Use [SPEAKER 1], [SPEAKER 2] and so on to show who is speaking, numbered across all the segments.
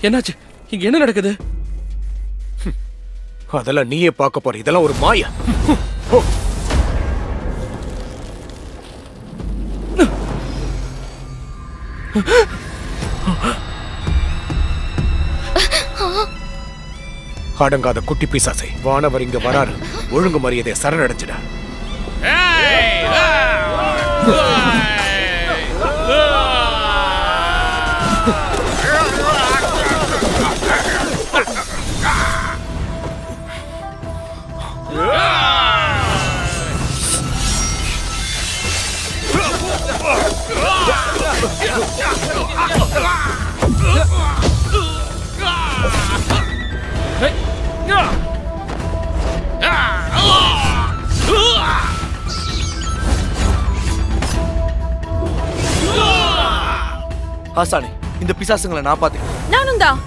[SPEAKER 1] என்னாச்சு? இங்க என்ன நடக்குது?
[SPEAKER 2] அதெல்லாம் நீயே பார்க்க போற. இதெல்லாம் ஒரு மாயா. அடங்காத குட்டி பிசாசை, வானவர் இங்க வராரு. ஒழுங்கு மரியாதை சரணடைஞ்சிட.
[SPEAKER 3] ஆசானே, இந்த பிசாசுங்களை நான் பார்த்தேன்.
[SPEAKER 4] நானும் தான்.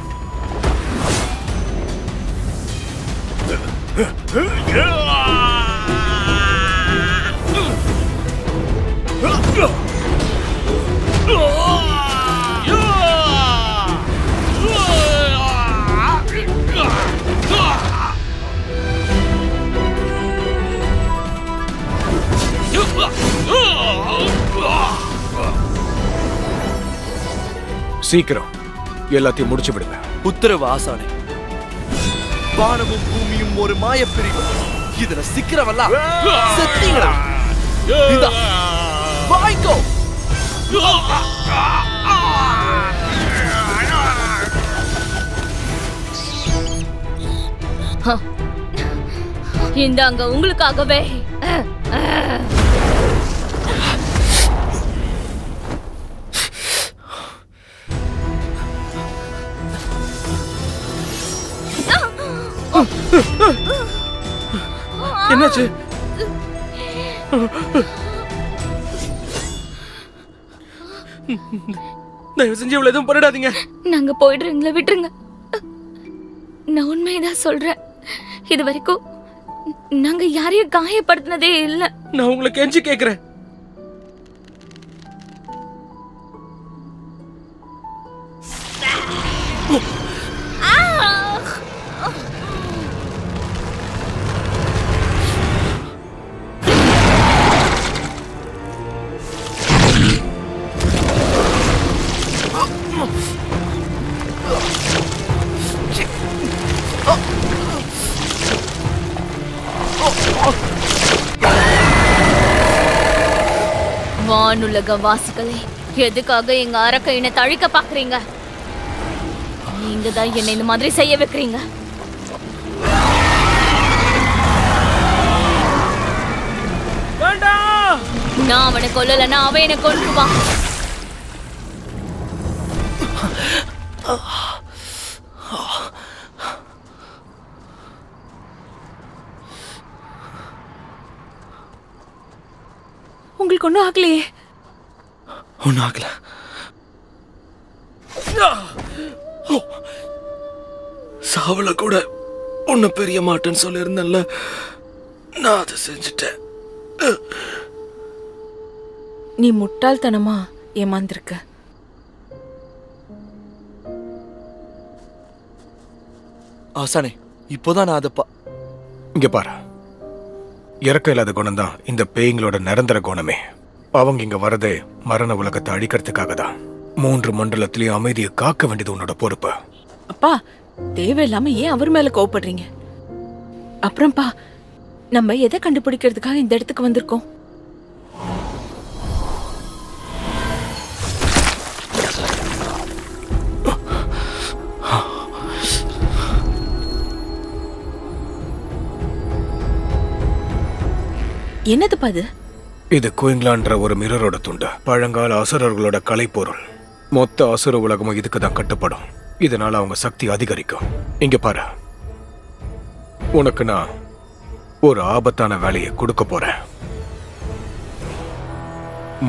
[SPEAKER 2] சீக்கிரம் எல்லாத்தையும் முடிச்சு விடுங்க.
[SPEAKER 3] உத்தரவு ஆசானே. வானமும் பூமியும் ஒரு மாய பிரிவு. இதுல சிக்கிறவெல்லாம் செத்தீங்களா? வாய்க்கோ.
[SPEAKER 4] இந்தாங்க உங்களுக்காகவே.
[SPEAKER 1] என்னாச்சு? தயவு செஞ்சு இவ்வளவு எதுவும் பண்ணிடாதீங்க.
[SPEAKER 4] நாங்க போயிடுறீங்களா? விட்டுருங்க. நான் உண்மைதான் சொல்றேன். இது வரைக்கும் நாங்க யாரையும் காயப்படுத்தினதே இல்ல.
[SPEAKER 1] நான் உங்களை கெஞ்சி கேக்குறேன்.
[SPEAKER 4] வானுலக வாசிகளே, எதுக்காக எங்க அரக்கையினை தழிக்க பாக்குறீங்க? நீங்க தான் என்ன இந்த மாதிரி செய்ய வைக்கிறீங்க. நான் அவனை கொல்லலன்னா அவன் என்ன கொன்றுவான். உங்களுக்கு ஒன்றும் ஆகலையே?
[SPEAKER 1] ஒன்றும் ஆகல. சாவல கூட ஒன்னும் பெரிய மாட்டேன்னு சொல்லியிருந்தேன்ல, நான் அதை செஞ்சுட்டேன்.
[SPEAKER 5] நீ முட்டாள்தனமா ஏமாந்திருக்க.
[SPEAKER 3] ஆசானே, இப்போதான் நான் அதை
[SPEAKER 2] இங்க பாரு. இறக்க இல்லாத குணம் தான் இந்த பேய்களோட நிரந்தர குணமே. அவங்க இங்க வரதே மரண உலகத்தை அழிக்கிறதுக்காக தான். 3 மண்டலத்திலேயும் அமைதியை காக்க வேண்டியது உன்னோட பொறுப்பு.
[SPEAKER 5] அப்பா, தேவையில்லாம ஏன் அவர் மேல கோவப்படுறீங்க? அப்புறம்பா, நம்ம எதை கண்டுபிடிக்கிறதுக்காக இந்த இடத்துக்கு வந்திருக்கோம்? என்னதுப்பா இது?
[SPEAKER 2] இது குயிங்லான்ற ஒரு மிரரோட துண்டு. பழங்கால அசுரர்களோட கலைப்பொருள். மொத்த அசுர உலகமும் இதுக்கு தான் கட்டுப்படும். இதனால அவங்க சக்தி அதிகரிக்கும். இங்க பாரு, உனக்கு நான் ஒரு ஆபத்தான வேலையை கொடுக்க போறேன்.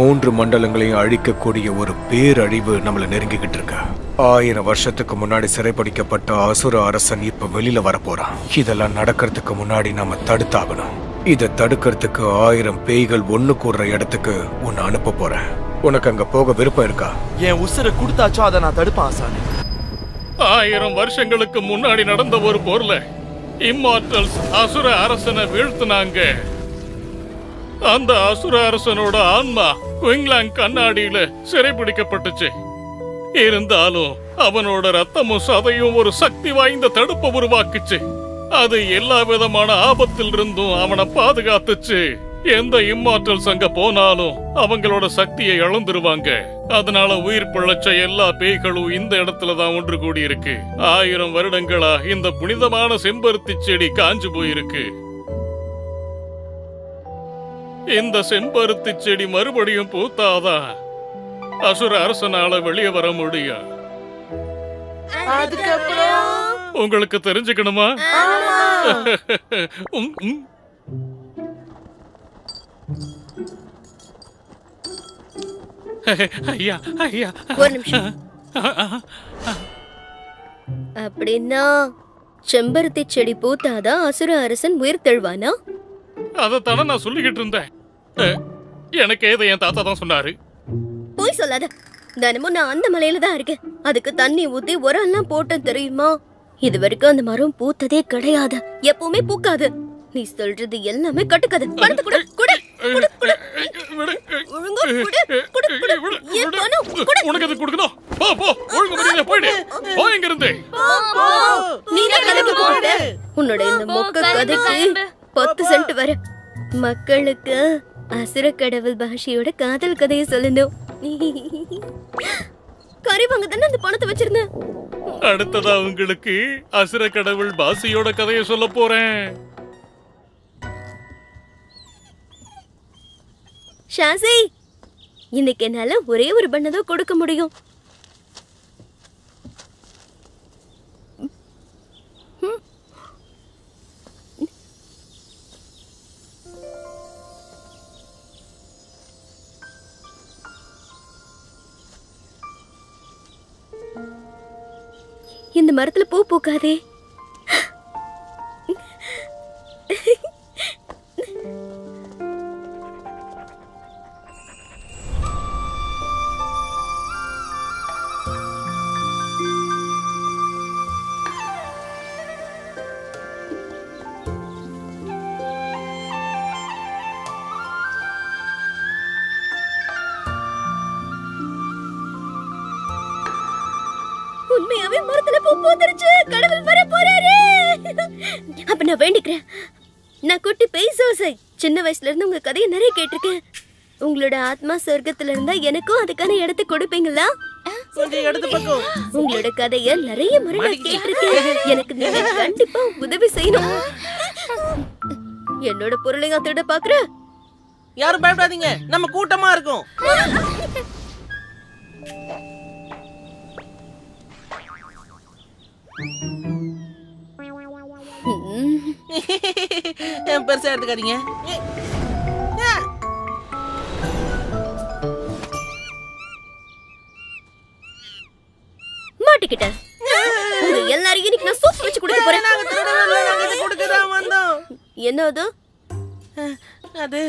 [SPEAKER 2] 3 மண்டலங்களையும் அழிக்கக்கூடிய ஒரு பேரழிவு நம்மள நெருங்கிக்கிட்டு இருக்க. 1000 வருஷத்துக்கு முன்னாடி சிறைப்பிடிக்கப்பட்ட அசுர அரசன் இப்ப வெளியில வர போறான். இதெல்லாம் நடக்கிறதுக்கு முன்னாடி நாம தடுத்தாகணும். இதை தடுக்கிறதுக்கு 1000 பேய்கள் ஒண்ணு கூடுற இடத்துக்கு உன்னை அனுப்ப போறேன். உனக்கு அங்க போக விருப்பம் இருக்கா?
[SPEAKER 3] என் உசுரை கொடுத்தாச்சோ அதை நான் தடுப்பேன் ஆசானே.
[SPEAKER 6] 1000 வருஷங்களுக்கு முன்னாடி நடந்த ஒரு போர்ல இம்மார்டல்ஸ் அசுர அரசனை வீழ்த்தினாங்க. அந்த அசுர அரசனோட ஆன்மா குயிங்லாங் கண்ணாடியில சிறைபிடிக்கப்பட்டுச்சு. இருந்தாலும் அவனோட ரத்தமும் சதையும் ஒரு சக்தி வாய்ந்த தடுப்பை உருவாக்குச்சு. அது எல்லா விதமான ஆபத்தில் இருந்தும் அவனை பாதுகாத்துச்சு. எந்த இம்மார்டல்ஸ் அங்க போனாலும் அவங்களோட சக்தியை இழந்துருவாங்க. அதனால உயிர் பிழைச்ச எல்லா பேய்களும் இந்த இடத்துலதான் ஒன்று கூடி இருக்கு. 1000 வருடங்களா இந்த புனிதமான செம்பருத்தி செடி காஞ்சு போயிருக்கு. இந்த செம்பருத்தி செடி மறுபடியும் பூத்தாதான் அசுர அரசனால வெளியே வர முடியும். உங்களுக்கு தெரிஞ்சுக்கணுமா? ஐயா ஐயா
[SPEAKER 7] ஒரு நிமிஷம். அப்படின்னா செம்பருத்தி செடி பூத்தாதான் அசுர அரசன் உயிர் தெழுவானா?
[SPEAKER 6] அதத்தான நான் சொல்லிக்கிட்டு இருந்தேன். எனக்கு ஏதோ என் தாத்தா தான் சொன்னாரு.
[SPEAKER 7] போய் சொல்லாத. தினமும் நான் அந்த மலையில தான் இருக்கேன். அதுக்கு தண்ணி ஊத்தி உரம்லாம் போட்டேன் தெரியுமா? இது வரைக்கும் அந்த மரம் பூத்ததே கிடையாது. எப்பவுமே பூக்காது. நீ சொல்றது எல்லாமே கட்டுக்கது. பணத்தை கொடு கொடு கொடு கொடு. ஒழுங்கா கொடு கொடு கொடு. ஏன் பணம் கொடு.
[SPEAKER 6] உனக்கு எது கொடுக்கணும்? போ போ ஒழுங்கா மரியாதையா போயிடு. போ இங்க இருந்து.
[SPEAKER 7] நீ தான் கதைக்கு போடு. உன்னோட இந்த மொக்க கதைக்கு 10 சென்ட் வர. மக்களுக்கு அசுர கடவுள் பாஷையோட காதல் கதையை சொல்லணும். கறிவாங்க தானே அந்த பணத்தை வச்சிருந்தேன்.
[SPEAKER 6] அடுத்ததா உங்களுக்கு அசுர கடவுள் பாஷையோட கதையை சொல்ல போறேன்.
[SPEAKER 7] ஷாசி, இன்னைக்கு என்னால ஒரே ஒரு பண்ணதான் கொடுக்க முடியும். இந்த மரத்துல பூ பூக்காதே. உண்மையாவே மரத்துல பூ பூத்துருச்சு. கடவுள் வர போறாரு. அப்ப நான் வேண்டிக்கிறேன். நான் குட்டி பேய் சோசை. சின்ன வயசுல இருந்து உங்க கதையை நிறைய கேட்டிருக்கேன். உங்களோட ஆத்மா சொர்க்கத்துல இருந்தா எனக்கும் அதுக்கான இடத்தை கொடுப்பீங்களா? உங்களோட கதைய நிறைய முறை நான் கேட்டிருக்கேன். எனக்கு நீங்க கண்டிப்பா உதவி செய்யணும். என்னோட பொருளையா திருட பாக்குற?
[SPEAKER 8] யாரும் பயப்படாதீங்க, நம்ம கூட்டமா இருக்கோம். பெருசா எடுத்துக்காதீங்க.
[SPEAKER 7] மாட்டிக்கிட்டேன். உங்க எல்லாரையும் இன்னைக்கு நான் சூப் வச்சு குடிக்க போறேன். என்னது?
[SPEAKER 8] அது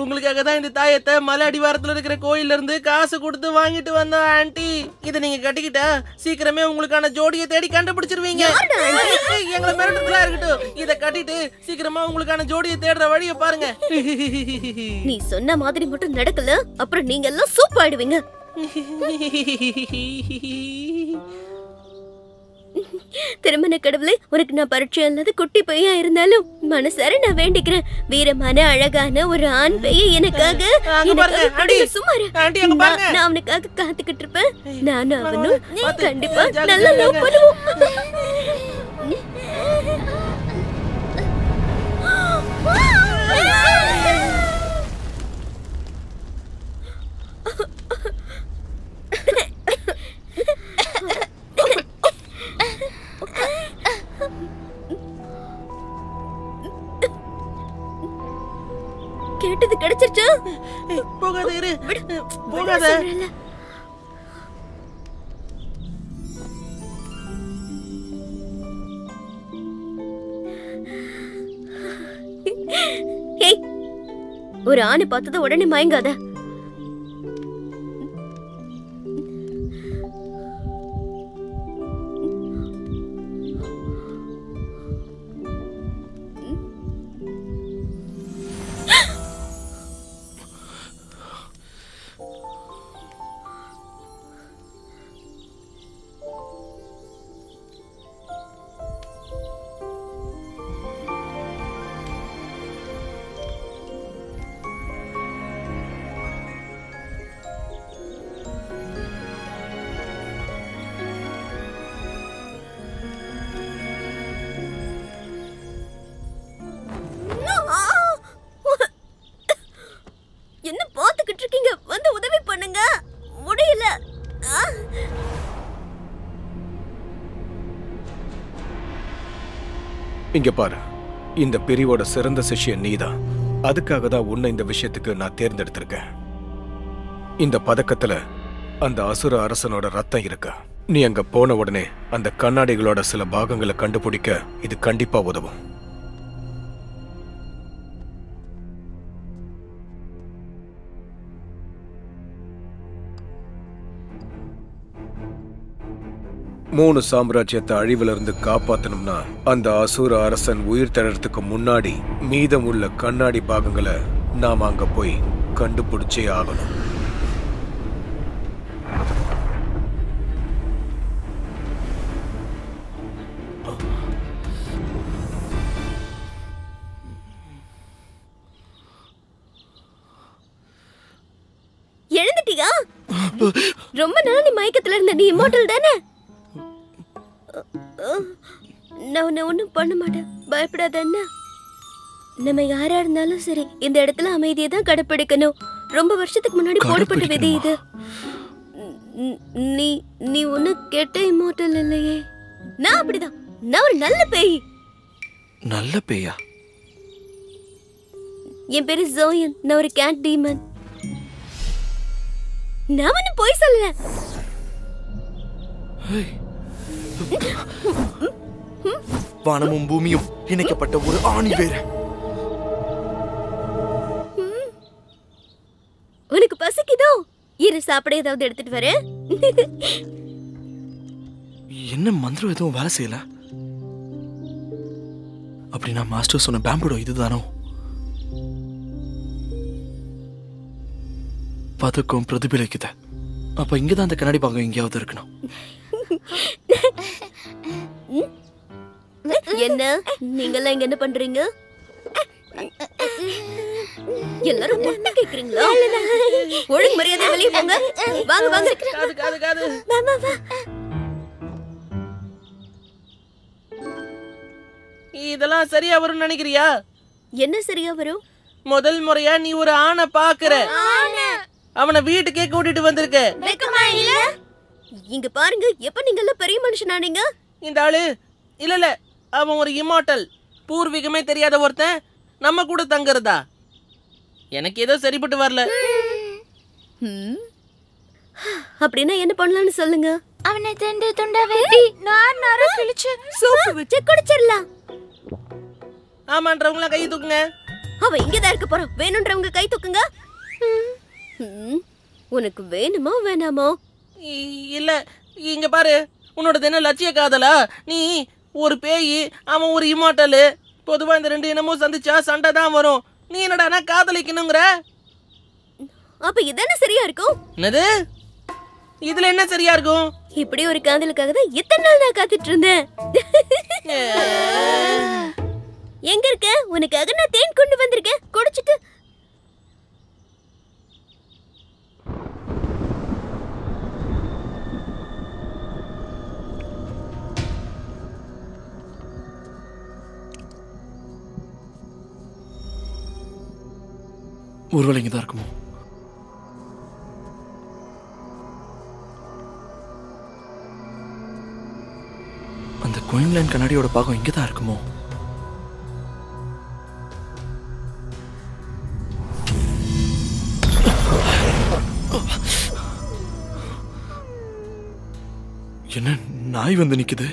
[SPEAKER 8] உங்களுக்காக தான் இந்த தாயத்தை மலை அடிவாரத்துல இருக்கிற கோயில்ல இருந்து காசு கொடுத்து வாங்கிட்டு வந்தோம் ஆண்டி. இதை நீங்க கட்டிக்கிட்டா சீக்கிரமே உங்களுக்கான ஜோடியை தேடி கண்டுபிடிச்சிருவீங்க. எங்களை மிரட்டலாம் இருக்கட்டும். இதை கட்டிட்டு சீக்கிரமா உங்களுக்கான ஜோடியை தேடுற வழியை பாருங்க.
[SPEAKER 7] நீ சொன்ன மாதிரி மட்டும் நடக்கல, அப்புறம் நீங்க எல்லாம் சூப் ஆயிடுவீங்க. திருமண கடவுளே, உனக்கு நான் பரீட்சை அல்லது குட்டி பையா இருந்தாலும் மனசார நான் வேண்டிக்கிறேன். வீரமான அழகான ஒரு ஆண் பைய எனக்காக சுமார் நான் அவனுக்காக காத்துக்கிட்டு இருப்பேன். நானும் அவனும் கண்டிப்பா நல்லா லவ் பண்ணுவோம். கேட்டது கிடைச்சிருச்சா?
[SPEAKER 8] போகாத இரு, போகாத.
[SPEAKER 7] ஒரு ஆணை பார்த்தத உடனே மயங்காத. என்ன பாத்துக்கிட்டு இருக்கீங்க? வந்து உதவி பண்ணுங்க. முடியல.
[SPEAKER 2] இங்க பாரு, இந்த பிரிவோட சிறந்த சிஷ்யன் நீதான். அதுக்காக தான் உன்னை இந்த விஷயத்துக்கு நான் தேர்ந்தெடுத்திருக்கேன். இந்த பதக்கத்துல அந்த அசுர அரசனோட ரத்தம் இருக்கு. நீ அங்க போன உடனே அந்த கண்ணாடிகளோட சில பாகங்களை கண்டுபிடிக்க இது கண்டிப்பா உதவும். மூணு சாம்ராஜ்யத்தை அழிவிலிருந்து காப்பாத்தணும்னா அந்த அசுர அரசன் உயிர் தழறதுக்கு முன்னாடி மீதமுள்ள கண்ணாடி பாகங்களை நாம அங்க போய் கண்டுபிடிச்சே ஆகணும்.
[SPEAKER 7] எழுந்துட்டியா? ரொம்ப நாள் நீ மயக்கத்துல இருந்த. நீ இம்மோர்டல் தானே? நான் உன்னை ஒன்றும் பண்ண மாட்டேன், பயப்படாத. என்ன, நம்ம யாரா இருந்தாலும் சரி இந்த இடத்துல அமைதியை தான் கடைப்பிடிக்கணும். ரொம்ப வருஷத்துக்கு முன்னாடி போடப்பட்ட விதி இது. நீ நீ ஒண்ணு கெட்ட இம்மோர்டல் இல்லையே. நான் அப்படிதான். நான் ஒரு நல்ல பேய்.
[SPEAKER 3] நல்ல பேயா?
[SPEAKER 7] என் பேரு ஜோயன். நான் ஒரு கேட் டீமன். நான் ஒன்னும் போய் சொல்லல.
[SPEAKER 3] வானமும் பூமியும் இணைக்கப்பட்ட ஒரு ஆணி வேறு.
[SPEAKER 7] உனக்கு பசிக்குதோ? இரு, சாப்பிட ஏதாவது எடுத்துட்டு வரேன்.
[SPEAKER 3] என்ன மந்திரம் எதுவும் வேலை செய்யல? அப்படின்னா மாஸ்டர் சொன்ன பேம்புடோ இதுதானோ? பதக்கம் பிரதிபலிக்குது. அப்ப இங்கதான் அந்த கண்ணாடி பாகம் எங்கேயாவது இருக்கணும்.
[SPEAKER 7] என்ன நீங்கெல்லாம் இங்க என்ன பண்றீங்க? எல்லாரும் என்ன கேக்குறீங்களா? ஒழுங்கு மரியாதை வெளியே போங்க. வாங்க வாங்க.
[SPEAKER 8] காது காது காது.
[SPEAKER 7] மாமா வா.
[SPEAKER 8] இதெல்லாம் சரியா வரும்னு நினைக்கிறியா?
[SPEAKER 7] என்ன சரியா வரும்?
[SPEAKER 8] முதல் முறையா நீ ஒரு ஆணை பாக்குற. அவனை வீட்டுக்கே கூட்டிட்டு வந்திருக்க.
[SPEAKER 7] இங்க பாருங்க, எப்ப நீங்க எல்லாம் பெரிய மனுஷனானீங்க?
[SPEAKER 8] இந்த ஆளு இல்ல அவன் ஒரு இம்மார்டல். பூர்வீகமே தெரியாத ஒருத்தன் நம்ம கூட தங்குறதா? எனக்கு ஏதோ சரிப்பட்டு வரல.
[SPEAKER 7] அப்படின்னா என்ன பண்ணலாம்னு சொல்லுங்க.
[SPEAKER 4] அவனை துண்டு துண்டா வெட்டி நார் நாரா கிழிச்சு
[SPEAKER 7] சூப்பு வச்சு குடிச்சிடலாம்.
[SPEAKER 8] ஆமான்றவங்களாம் கை தூக்குங்க.
[SPEAKER 7] அவன் இங்கதான் இருக்க போறான். வேணும்ன்றவங்க கை தூக்குங்க. உனக்கு வேணுமா வேணாமா?
[SPEAKER 8] இல்ல, இங்க பாரு, உன்னோட என்ன லட்சிய காதலா? நீ ஒரு பேய், அவன் ஒரு இம்மார்டலு. பொதுவா இந்த ரெண்டு இனமும் சந்திச்சா சண்டை தான் வரும். நீ என்னடா காதலிக்கணுங்கிற?
[SPEAKER 7] அப்ப இதானே சரியா இருக்கும்?
[SPEAKER 8] என்னது? இதுல என்ன சரியா இருக்கும்?
[SPEAKER 7] இப்படி ஒரு காதலுக்காக தான் இத்தனை நாள் நான் காத்துட்டு இருந்தேன். எங்க இருக்க? உனக்காக நான் தேன் கொண்டு வந்திருக்கேன். குடிச்சிட்டு.
[SPEAKER 3] ஒருவேளை இங்கதான் இருக்குமோ? அந்த குயின்லேண்ட் கண்ணாடியோட பாகம் இங்கதான் இருக்குமோ? என்ன நாய் வந்து நிக்குது?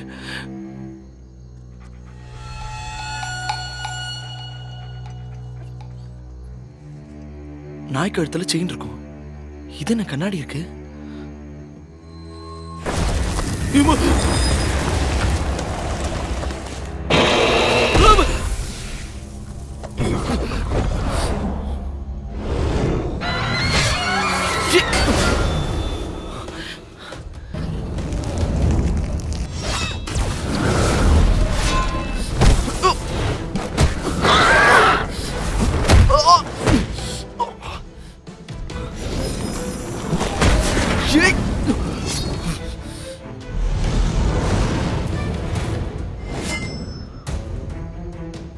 [SPEAKER 3] நாய் கழுத்துல செயின் இருக்கும். இது என்ன கண்ணாடி இருக்கு?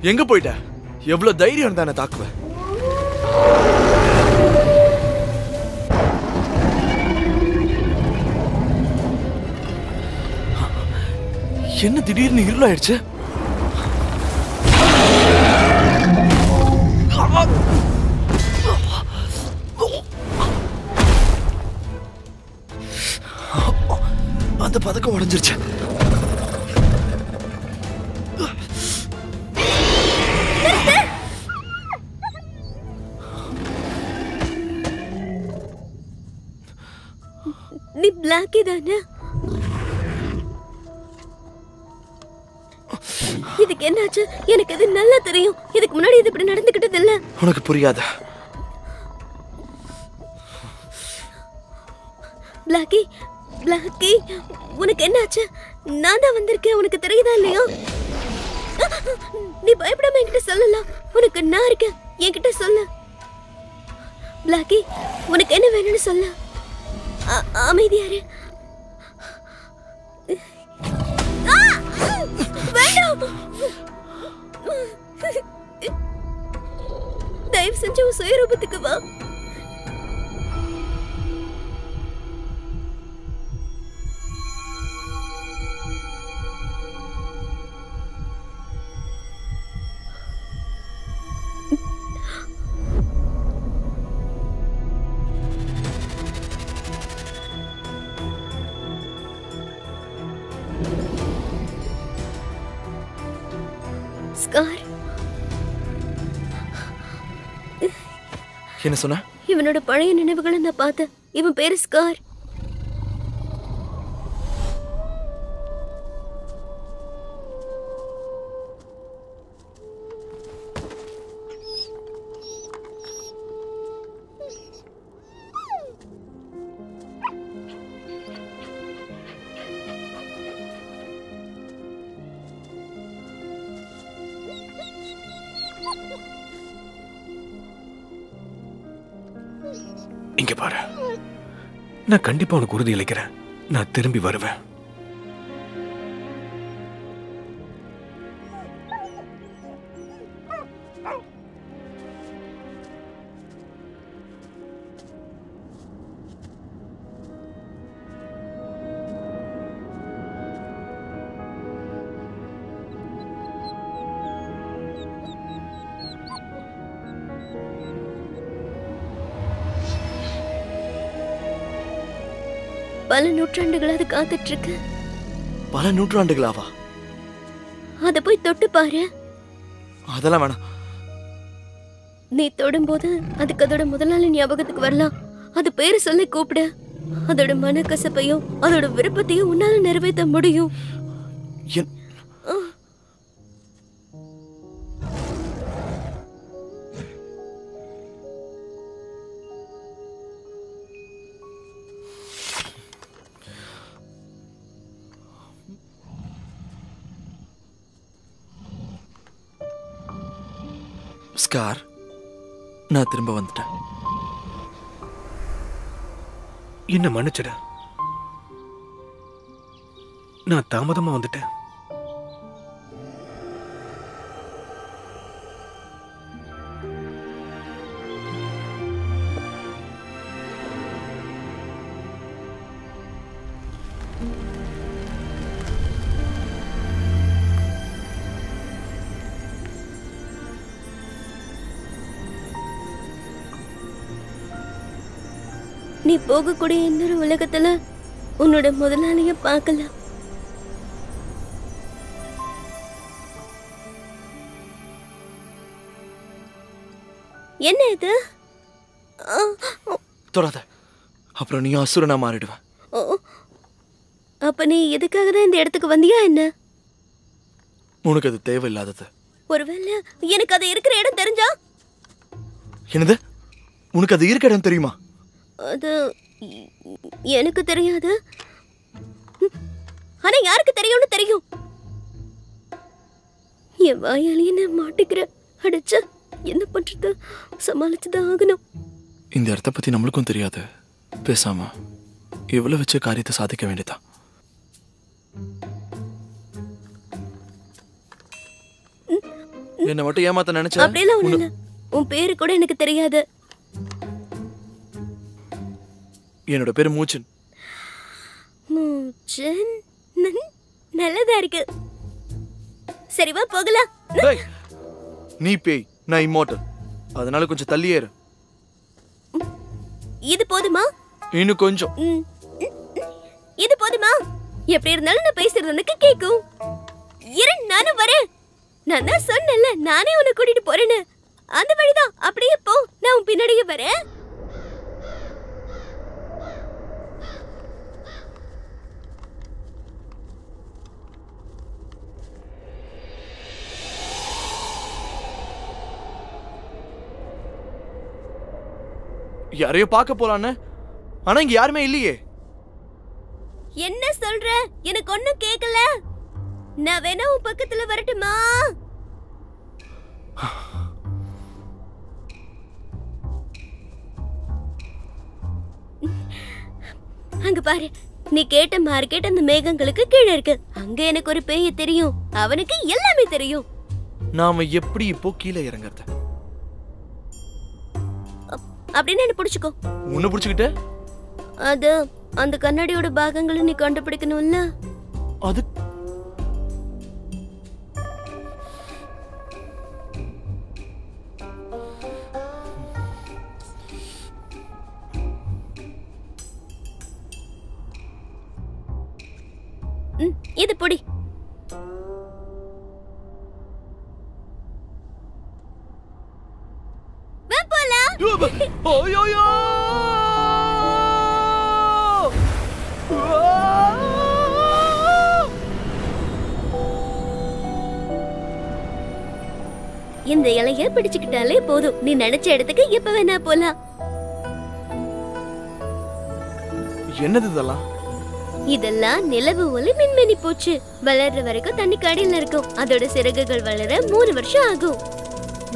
[SPEAKER 3] எங்க போயிட்ட? எவ்வளவு தைரியம் இருந்தா என்ன தாக்குவ? என்ன திடீர்னு இருளாயிடுச்சு? அந்த பதக்கம் உடைஞ்சிருச்சு.
[SPEAKER 7] நீ பிளாக்கி தானே? இதுக்கு என்னாச்சு? எனக்கு இது நல்லா தெரியும். இதுக்கு முன்னாடி இது இப்படி நடந்துக்கிட்டது இல்ல.
[SPEAKER 3] உனக்கு புரியாத.
[SPEAKER 7] பிளாக்கி, பிளாக்கி, உனக்கு என்னாச்சு? நான் தான் வந்திருக்கேன். உனக்கு தெரியுதா இல்லையா? நீ பயப்படாம என்கிட்ட சொல்லலாம். உனக்கு நான் இருக்கேன். என்கிட்ட சொல்லு. பிளாக்கி, உனக்கு என்ன வேணும்னு சொல்லு. அமைதியாரு. வேண்டாம். தயவு செஞ்சு உன் சுயரூபத்துக்கு வா. ஸ்கார்.
[SPEAKER 3] என்ன சொன்ன?
[SPEAKER 7] இவனோட பழைய நினைவுகளை நான் பார்த்தேன். இவன் பேரு ஸ்கார்.
[SPEAKER 2] இங்க பாரு, நான் கண்டிப்பா உனக்கு உறுதி அளிக்கிறேன். நான் திரும்பி வருவேன்.
[SPEAKER 7] பல நூற்றாண்டுகள் அது காத்துட்டு இருக்கு.
[SPEAKER 3] பல நூற்றாண்டுகளாவா?
[SPEAKER 7] அத போய் தொட்டு பாரு.
[SPEAKER 3] அதெல்லாம் வேணாம்.
[SPEAKER 7] நீ தொடும்போது அதுக்கு அதோட முதலாளி ஞாபகத்துக்கு வரலாம். அது பேரு சொல்லி கூப்பிடு. அதோட மனக்கசப்பையும் அதோட விருப்பத்தையும் உன்னால நிறைவேற்ற முடியும்.
[SPEAKER 3] ஸ்கார், நான் திரும்ப வந்துட்டேன்.
[SPEAKER 2] என்ன மன்னிச்சிட. நான் தாமதமா வந்துட்டேன்.
[SPEAKER 7] நீ போகக்கூடிய இன்னொரு உலகத்துல உன்னோட முதலாளிய பார்க்கலாம். என்ன இது?
[SPEAKER 3] தொடாத, அப்புறம் நீ அசுரனா மாறிடுவேன்.
[SPEAKER 7] ஓ, அப்ப நீ எதுக்காக தான் இந்த இடத்துக்கு வந்தியா என்ன?
[SPEAKER 3] உனக்கு அது தேவையில்லாதது.
[SPEAKER 7] ஒருவேளை எனக்கு அது இருக்கிற இடம் தெரிஞ்சா?
[SPEAKER 3] என்னது? உனக்கு அது இருக்க இடம் தெரியுமா?
[SPEAKER 7] அது எனக்கு தெரியாது. ஆனா யாருக்கு தெரியும்னு தெரியும். என் வாயாலேயே நான் மாட்டிக்கிறேன். அடிச்சா என்ன பண்றது? சமாளிச்சுதான் ஆகணும்.
[SPEAKER 3] இந்த இடத்த பத்தி நம்மளுக்கும் தெரியாது. பேசாம இவ்வளவு வச்ச காரியத்தை சாதிக்க வேண்டியதான். என்ன மட்டும் ஏமாத்த நினைச்ச?
[SPEAKER 7] அப்படியெல்லாம் ஒண்ணு இல்ல. உன் பேரு கூட எனக்கு தெரியாது.
[SPEAKER 3] என்னோட பேரு மூச்சன்.
[SPEAKER 7] மூச்சன்? நல்லதா இருக்கு. சரி வா போகலாம்.
[SPEAKER 3] டேய், நீ பேய், நான் இம்மோர்டல். அதனால கொஞ்சம் தள்ளியே இரு.
[SPEAKER 7] இது போதுமா?
[SPEAKER 3] இன்னும் கொஞ்சம்.
[SPEAKER 7] இது போதுமா? எப்படி இருந்தாலும் நான் பேசுறது உனக்கு கேக்கும். இரு, நானும் வரேன். நான் தான் சொன்னேன்ல, நானே உன்னை கூட்டிட்டு போறேன்னு. அந்த வழிதான், அப்படியே போ. நான் உன் பின்னாடியே வரேன்.
[SPEAKER 3] யாரையோ பார்க்க போலான்னு, ஆனா இங்க யாருமே இல்லையே.
[SPEAKER 7] என்ன சொல்ற? எனக்கு ஒண்ணும் கேக்கல. நான் வேணா உன் பக்கத்துல வரட்டுமா? அங்க பாரு, நீ கேட்ட மார்க்கெட் அந்த மேகங்களுக்கு கீழே இருக்கு. அங்க எனக்கு ஒரு பேய தெரியும். அவனுக்கு எல்லாமே தெரியும்.
[SPEAKER 3] நாம எப்படி இப்போ கீழே இறங்குறது?
[SPEAKER 7] அப்படின்னு என்ன புடிச்சுக்கோ.
[SPEAKER 3] உன்னை புடிச்சுக்கிட்ட?
[SPEAKER 7] அது அந்த கண்ணாடியோட பாகங்களை நீ கண்டுபிடிக்கணும்ல.
[SPEAKER 3] அது
[SPEAKER 7] இது பொடி. வா போலாம்.
[SPEAKER 3] ஓயோயோ!
[SPEAKER 7] இந்த இலைய பிடிச்சுக்கிட்டாலே போதும். நீ நினைச்ச இடத்துக்கு எப்ப வேணா போலாம்.
[SPEAKER 3] என்னது இதெல்லாம்?
[SPEAKER 7] இதெல்லாம் நிலவு ஒளி மின்மினி பூச்சி. வளர்ற வரைக்கும் தண்ணி கடியில இருக்கும். அதோட சிறகுகள் வளர 3 வருஷம் ஆகும்.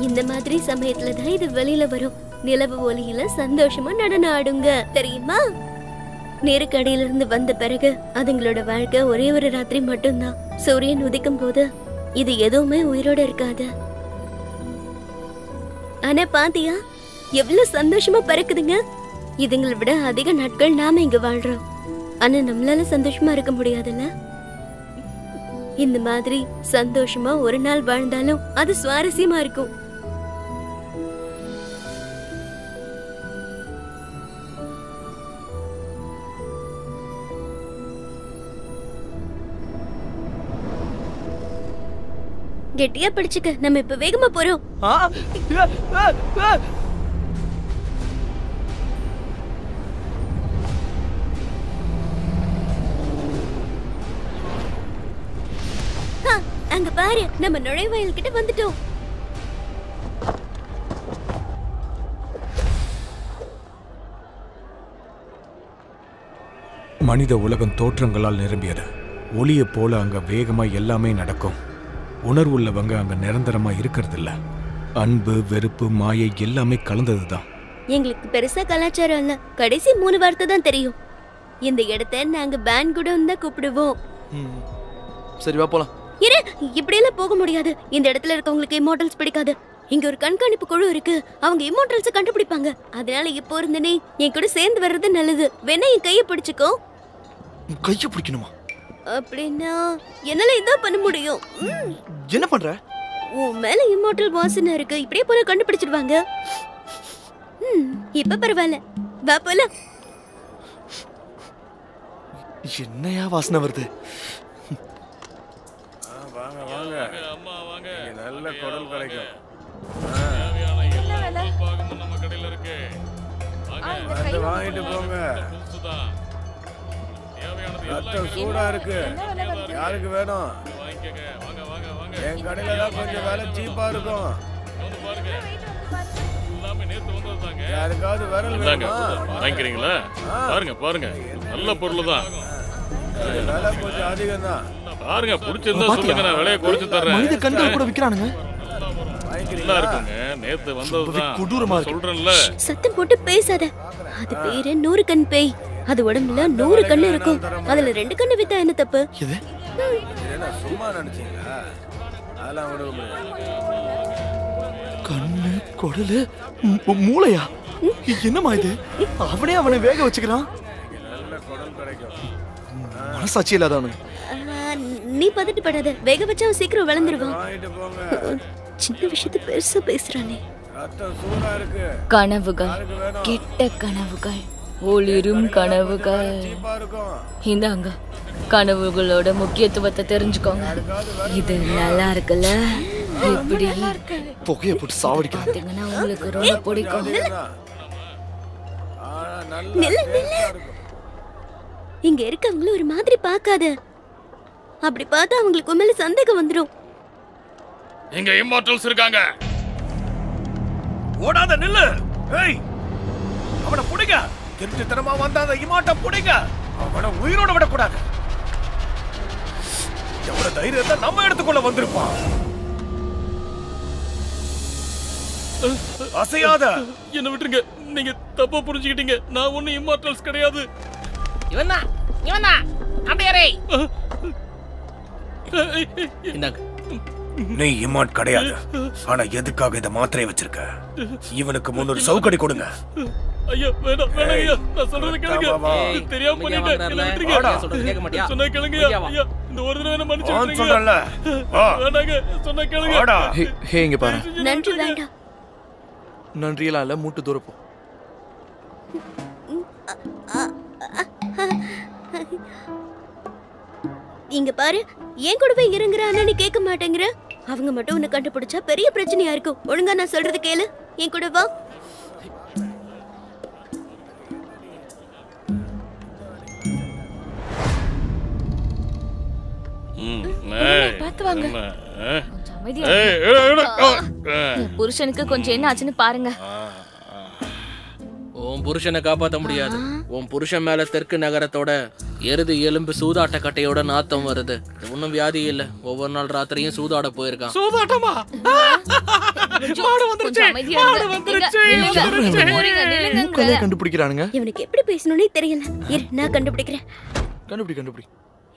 [SPEAKER 7] இந்த மாதிரி சமயத்துல தான் இது வெளியில வரும். நிலவு ஒளியில சந்தோஷமா நடனம் ஆடுங்க, தெரியுமா? நீருக்கடியில இருந்து வந்த பிறகு அதுங்களோட வாழ்க்கை ஒரே ஒரு ராத்திரி மட்டும்தான். சூரியன் உதிக்கும் போது இது எதுவுமே உயிரோட இருக்காது. ஆனா பாத்தியா எவ்வளவு சந்தோஷமா பறக்குதுங்க. இதுங்களை விட அதிக நாட்கள் நாம இங்க வாழ்றோம். ஆனா நம்மளால சந்தோஷமா இருக்க முடியாதுல்ல. இந்த மாதிரி சந்தோஷமா ஒரு நாள் வாழ்ந்தாலும் அது சுவாரஸ்யமா இருக்கும். கெட்டியா பிடிச்சுக்க. நம்ம இப்ப வேகமா போறோம். அங்க பாரு, நம்ம நுழைவாயில் கிட்ட வந்துட்டோம்.
[SPEAKER 2] மனித உலகம் தோற்றங்களால் நிரம்பியது. ஒளியை போல அங்க வேகமா எல்லாமே நடக்கும். உணர்வுள்ளவங்க அங்க நிரந்தரமா இருக்கிறது இல்ல. அன்பு, வெறுப்பு, மாயை எல்லாமே கலந்ததுதான்.
[SPEAKER 7] எங்களுக்கு பெருசா கலாச்சாரம் இல்ல. கடைசி 3 வார்த்தை தான் தெரியும். இந்த இடத்தை நாங்க பேன் கூட தான் கூப்பிடுவோம்.
[SPEAKER 3] சரி வா போலாம்.
[SPEAKER 7] இரு, இப்படி எல்லாம் போக முடியாது. இந்த இடத்துல இருக்கவங்களுக்கு இம்மோர்டல்ஸ் பிடிக்காது. இங்க ஒரு கண்காணிப்பு குழு இருக்கு. அவங்க இம்மோர்டல்ஸ் கண்டுபிடிப்பாங்க. அதனால இப்போ இருந்து நீ என் கூட சேர்ந்து வர்றது நல்லது. வேணா என் கையை பிடிச்சுக்கோ.
[SPEAKER 3] கையை பிடிக்கணுமா?
[SPEAKER 7] அப்படின்னா என்னால இதான் பண்ண முடியும்.
[SPEAKER 3] என்ன பண்ற?
[SPEAKER 7] உன் மேல இம்மோர்டல் வாசனை இருக்கு. இப்படியே போல கண்டுபிடிச்சிடுவாங்க. இப்ப பரவாயில்ல, வா போலாம்.
[SPEAKER 3] என்னையா வாசனை வருது?
[SPEAKER 6] அம்மா வாங்க.
[SPEAKER 2] நல்ல குடல் கிடைக்கும்.
[SPEAKER 6] தேவையான எல்லா பாகமும் நம்ம கடையில இருக்கு. வாங்க
[SPEAKER 2] வந்து வாங்கிட்டு போங்க.
[SPEAKER 6] புதுசுதான். தேவையானது எல்லாம்
[SPEAKER 2] ரத்தம் சூடா இருக்கு. யாருக்கு வேணும்?
[SPEAKER 6] வாங்கிக்கங்க. வாங்க வாங்க வாங்க.
[SPEAKER 2] என் கடையில தான் கொஞ்சம் விலை சீப்பா இருக்கும்.
[SPEAKER 6] வந்து பாருங்க. எல்லாமே நேத்து வந்ததுதாங்க.
[SPEAKER 2] யாருக்காவது விரல்
[SPEAKER 6] இந்தாங்க.
[SPEAKER 2] வேணுமா?
[SPEAKER 6] வாங்கிக்கிறீங்களா? பாருங்க பாருங்க. நல்ல பொருள் தான்.
[SPEAKER 2] விலை கொஞ்சம் அதிகம் தான்.
[SPEAKER 6] பாருங்க பிடிச்சிருந்தா சொல்லுங்க, நான் விலையை குறைச்சு தர்றேன்.
[SPEAKER 3] மனித கண்கள் கூட விக்கிறானுங்க.
[SPEAKER 6] நல்லா இருக்குங்க. நேத்து வந்ததுதான்.
[SPEAKER 3] கொடூரமா இருக்கு.
[SPEAKER 6] சொல்றேன்ல.
[SPEAKER 7] சத்தம் போட்டு பேசாத. அது பேரு 100 கண் பேய். அது உடம்புல 100 கண்ணு இருக்கும். அதுல 2 கண்ணு வித்தா என்ன தப்பு?
[SPEAKER 3] இது
[SPEAKER 2] என்ன சும்மா நினைச்சீங்களா? அதெல்லாம் விட முடியாது.
[SPEAKER 3] கண்ணு குடலு மூளையா? என்னம்மா இது? அவனை வேக வச்சுக்கிறான்.
[SPEAKER 2] நல்ல குடல் கிடைக்கும்.
[SPEAKER 3] மனசாட்சி இல்லாதவனு.
[SPEAKER 7] நீ பதட்டப்படாத. வேக வச்சா அவன் சீக்கிரம் வளர்ந்துருவான்.
[SPEAKER 2] வாங்கிட்டு போங்க.
[SPEAKER 7] சின்ன விஷயத்தை பெருசா பேசுறானே.
[SPEAKER 2] ரத்தம் சூடா இருக்கு.
[SPEAKER 4] கனவுகள், கெட்ட கனவுகள், ஒளிரும் கனவுகள்.
[SPEAKER 2] சீப்பா இருக்கும்.
[SPEAKER 4] இந்தாங்க, கனவுகளோட முக்கியத்துவத்தை தெரிஞ்சுக்கோங்க. இது நல்லா இருக்குல்ல? எப்படி
[SPEAKER 3] புகையை போட்டு சாவடிக்கிறான்.
[SPEAKER 4] பாத்தீங்கன்னா உங்களுக்கு ரொம்ப பிடிக்கும்.
[SPEAKER 2] ஆனா நல்ல
[SPEAKER 7] நில்லு நில்லு. இங்க இருக்கவங்கள ஒரு மாதிரி பார்க்காத. அப்படி பார்த்தா அவங்களுக்கு மேல சந்தேகம் வந்துடும்.
[SPEAKER 6] இங்க இம்மார்டல்ஸ் இருக்காங்க.
[SPEAKER 2] ஓடாத நில்லு. ஏய், அவனை புடிங்க. திருட்டுத்தனமா வந்தாத இமாட்ட புடிங்க. அவனை உயிரோட விடக்கூடாது. எவ்வளவு தைரியத்தை நம்ம இடத்துக்குள்ள வந்திருப்பான். அசையாத.
[SPEAKER 6] என்ன விட்டுருங்க. நீங்க தப்பா புரிஞ்சுக்கிட்டீங்க. நான் ஒண்ணும் இம்மார்டல்ஸ் கிடையாது.
[SPEAKER 8] இவனா அப்படியே இந்தாங்க.
[SPEAKER 2] நீ இமாட் கிடையாது. ஆனா எதுக்காக இத மாத்திரை வச்சிருக்க? இவனுக்கு முன்னொரு சவுக்கடி கொடுங்க.
[SPEAKER 6] ஐயா வேணாம் வேணாம் ஐயா. நான் சொல்றது கேளுங்க.
[SPEAKER 2] ஏய்,
[SPEAKER 6] தெரியாம பண்ணிட்டேன். என்ன விட்டுருங்க.
[SPEAKER 2] வாடா.
[SPEAKER 8] சொல்றது கேட்க மாட்டியா?
[SPEAKER 6] சொன்னா கேளுங்க ஐயா. இந்த ஒரு தடவை என்ன மன்னிச்சு
[SPEAKER 2] நான்
[SPEAKER 6] விட்டுருங்க.
[SPEAKER 2] சொல்றேன்ல. வா.
[SPEAKER 6] வேணாங்க. சொன்னா கேளுங்க.
[SPEAKER 2] வாடா.
[SPEAKER 3] ஹே இங்க பாரு.
[SPEAKER 7] நன்றி வேண்டாம்.
[SPEAKER 3] நன்றியெல்லாம் இல்ல, மூட்டு தூரப்போ.
[SPEAKER 7] இங்க பாரு, ஏன் கூடவே இருங்கறானே கேட்க மாட்டேங்கற. அவங்க மட்டும் உன்னை கண்டுபிடிச்சா பெரிய பிரச்சனையா இருக்கும். ஒழுங்கா நான் சொல்றது கேளு. என் கூட வா.
[SPEAKER 4] பார்த்து வாங்க. கொஞ்சம் அமைதியா
[SPEAKER 6] ஏய்
[SPEAKER 4] இருங்க.
[SPEAKER 6] ஏய்
[SPEAKER 4] என் புருஷனுக்கு கொஞ்சம் என்ன ஆச்சுன்னு பாருங்க.
[SPEAKER 8] உன் புருஷனை காப்பாத்த முடியாது. உன் புருஷன் மேல தெற்கு நகரத்தோட எருது எலும்பு சூதாட்ட கட்டையோட நாத்தம் வருது. ஒன்னும் வியாதி இல்ல. ஒவ்வொரு நாள் ராத்திரியும் சூதாட போயிருக்கான்.
[SPEAKER 6] சூதாட்டமா?
[SPEAKER 4] கொஞ்சம் அமைதியா இருங்க. நில்லுங்க.
[SPEAKER 3] கொலையை கண்டுபிடிக்கிறானுங்க.
[SPEAKER 7] இவனுக்கு எப்படி பேசணும்னே தெரியல. இரு, நான் கண்டுபிடிக்கிறேன்.
[SPEAKER 3] கண்டுபிடி.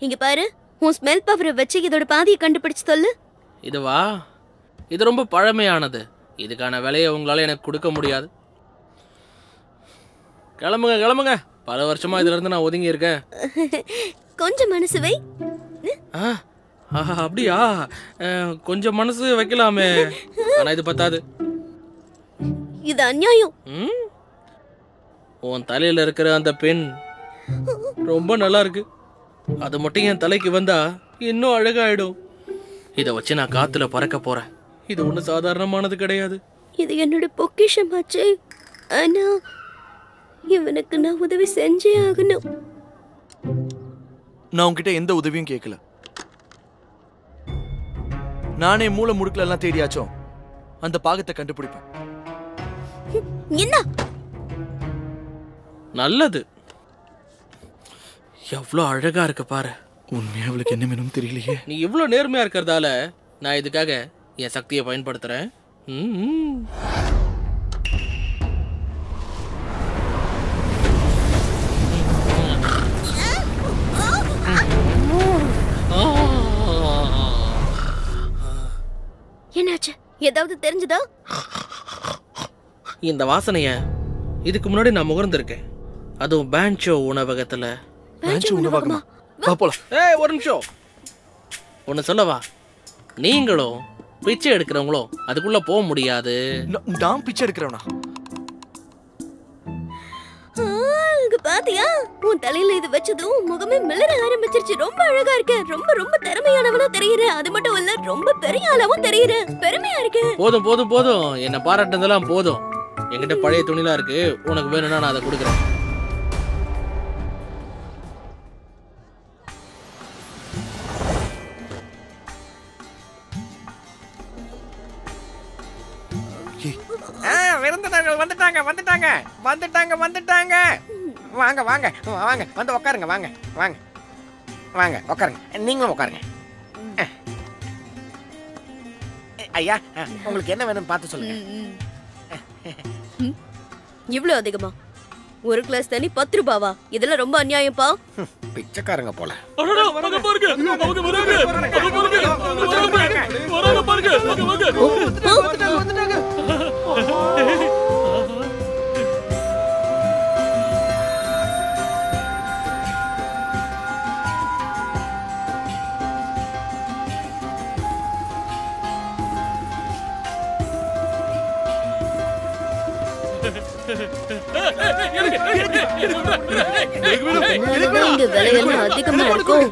[SPEAKER 7] இங்க பாரு, உன் ஸ்மெல் பவரை வச்சு இதோட பாதியை கண்டுபிடிச்சு சொல்லு.
[SPEAKER 8] இதுவா? இது ரொம்ப பழமையானது. இதுக்கான விலையை உங்களால எனக்கு கொடுக்க முடியாது. கிளம்புங்க. பல வருஷமா இதுல இருந்து நான் ஒதுங்கி இருக்கேன்.
[SPEAKER 7] கொஞ்சம் மனசு வை.
[SPEAKER 8] அப்படியா? கொஞ்சம் மனசு வைக்கலாமே. ஆனா இது பத்தாது.
[SPEAKER 7] இது அநியாயம்.
[SPEAKER 8] உன் தலையில இருக்கிற அந்த பெண் ரொம்ப நல்லா இருக்கு. அது மட்டும் என் தலைக்கு வந்தா இன்னும் அழகாயிடும். இதை வச்சு நான் காத்துல பறக்க போறேன். இது ஒன்றும் சாதாரணமானது கிடையாது.
[SPEAKER 7] இது என்னோட பொக்கிஷமாச்சு. ஆனா இவனுக்கு நான் உதவி செஞ்சே ஆகணும்.
[SPEAKER 3] நான் உன்கிட்ட எந்த உதவியும் கேட்கல. நானே மூளை முடுக்கல எல்லாம் தேடியாச்சும் அந்த பாகத்தை கண்டுபிடிப்பேன்.
[SPEAKER 7] என்ன?
[SPEAKER 8] நல்லது. எவ்வளோ அழகா இருக்கு பாரு.
[SPEAKER 3] உண்மையா அவளுக்கு என்ன வேணும் தெரியலையே.
[SPEAKER 8] நீ இவ்வளோ நேர்மையா இருக்கிறதால நான் இதுக்காக என் சக்தியை பயன்படுத்துறேன்.
[SPEAKER 7] என்னாச்சு? ஏதாவது தெரிஞ்சதா?
[SPEAKER 8] இந்த வாசனைய இதுக்கு முன்னாடி நான் முகர்ந்திருக்கேன். அதுவும் பேன்சோ உணவகத்துல.
[SPEAKER 3] உணவகமா? வா போலாம்.
[SPEAKER 8] ஏய், ஒரு நிமிஷம். ஒன்னு சொல்லவா? நீங்களும் பிச்சை எடுக்கிறவங்களும் அதுக்குள்ள போக முடியாது.
[SPEAKER 3] நான் பிச்சை எடுக்கிறவனா?
[SPEAKER 7] பாத்தியா? உன் தலையில இது வச்சதும் முகமே மிளற ஆரம்பிச்சிருச்சு. ரொம்ப அழகா இருக்கு. ரொம்ப ரொம்ப திறமையானவனா தெரியுற. அது மட்டும் இல்ல, ரொம்ப பெரிய ஆளாவும் தெரியுற. பெருமையா இருக்கு.
[SPEAKER 8] போதும் போதும் போதும். என்ன பாராட்டுனதெல்லாம் போதும். என்கிட்ட பழைய துணிலாம் இருக்கு, உனக்கு வேணும்னா நான் அதை கொடுக்குறேன்.
[SPEAKER 9] விருந்தினர்கள் வந்துட்டாங்க வந்துட்டாங்க வந்துட்டாங்க வந்துட்டாங்க. வாங்க வாங்க வாங்க வந்து உட்காருங்க. வாங்க வாங்க வாங்க உட்காருங்க. நீங்களும் உட்காருங்க. ஐயா, உங்களுக்கு என்ன வேணும்னு பார்த்து சொல்லுங்க.
[SPEAKER 7] இவ்வளவு அதிகமா? ஒரு கிளாஸ் தண்ணி 10 ரூபாவா? இதெல்லாம் ரொம்ப அநியாயம்ப்பா.
[SPEAKER 9] பிச்சைக்காரங்க போல.
[SPEAKER 7] இங்க விலையெல்லாம் அதிகமா இருக்கும்.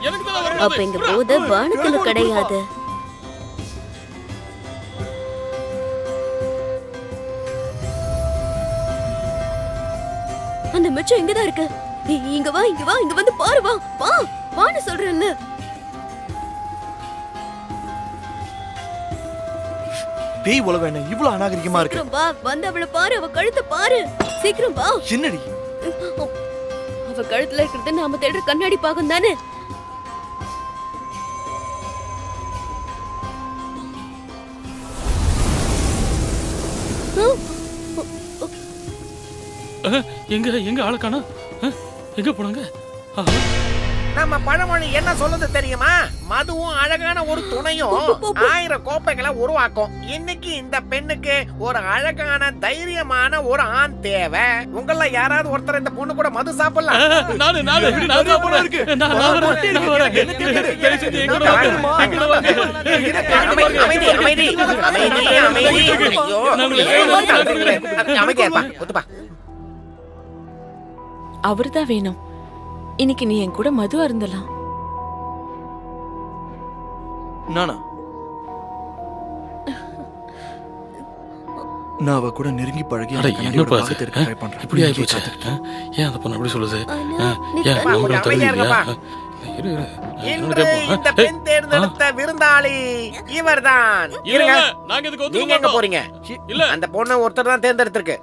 [SPEAKER 7] அப்ப இங்க போத வானத்துல கிடையாது. அந்த மிச்சம் இங்கதான் இருக்கு. இங்க வா இங்க வா, இங்க வந்து பாரு. வா வா வான்னு சொல்றேன்ல.
[SPEAKER 3] பேய் உலகம் என்ன இவ்வளவு அநாகரிகமா இருக்கு?
[SPEAKER 7] சீக்கிரம் வா, வந்து அவளை பாரு, அவ கழுத்தை பாரு. சீக்கிரம் வா.
[SPEAKER 3] என்னடி
[SPEAKER 7] அவ கழுத்துல இருக்கிறது நாம தேடுற கண்ணாடி பாகம் தானே?
[SPEAKER 6] எங்க ஆளை காணோம். எங்க போனாங்க?
[SPEAKER 9] நம்ம பழமொழி என்ன சொல்லுது தெரியுமா? மதுவும் அழகான ஒரு துணையும் 1000 கோப்பைகளை உருவாக்கும். இன்னைக்கு இந்த பெண்ணுக்கு ஒரு அழகான தைரியமான ஒரு ஆண் தேவை. உங்கள யாராவது ஒருத்தர் இந்த பொண்ணு கூட மது சாப்பிடலாம்.
[SPEAKER 5] அவர்தான் வேணும். இன்னைக்கு நீ என் கூட மது அருந்தலாம்.
[SPEAKER 3] நானா? நான் அவ கூட நெருங்கி பழகி
[SPEAKER 6] என்ன பார்த்துட்டு இருக்கேன். இப்படி ஆகி போச்சு. ஏன் அந்த பொண்ணு அப்படி சொல்லுது?
[SPEAKER 9] இன்று இந்த பெண் தேர்ந்தெடுத்த விருந்தாளி இவர்தான். நீங்க எங்க போறீங்க? அந்த பொண்ணு ஒருத்தர் தான் தேர்ந்தெடுத்திருக்கு.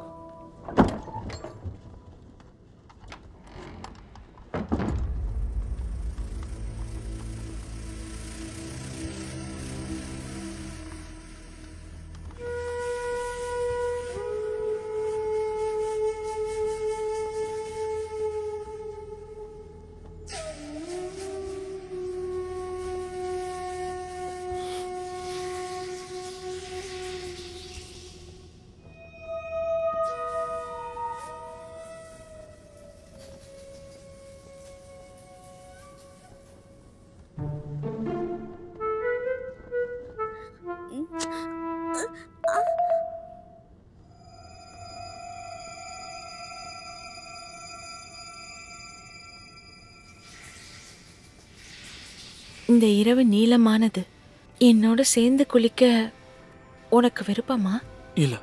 [SPEAKER 5] இந்த இரவு நீளமானது. என்னோட சேர்ந்து குளிக்க உனக்கு விருப்பமா?
[SPEAKER 3] இல்ல.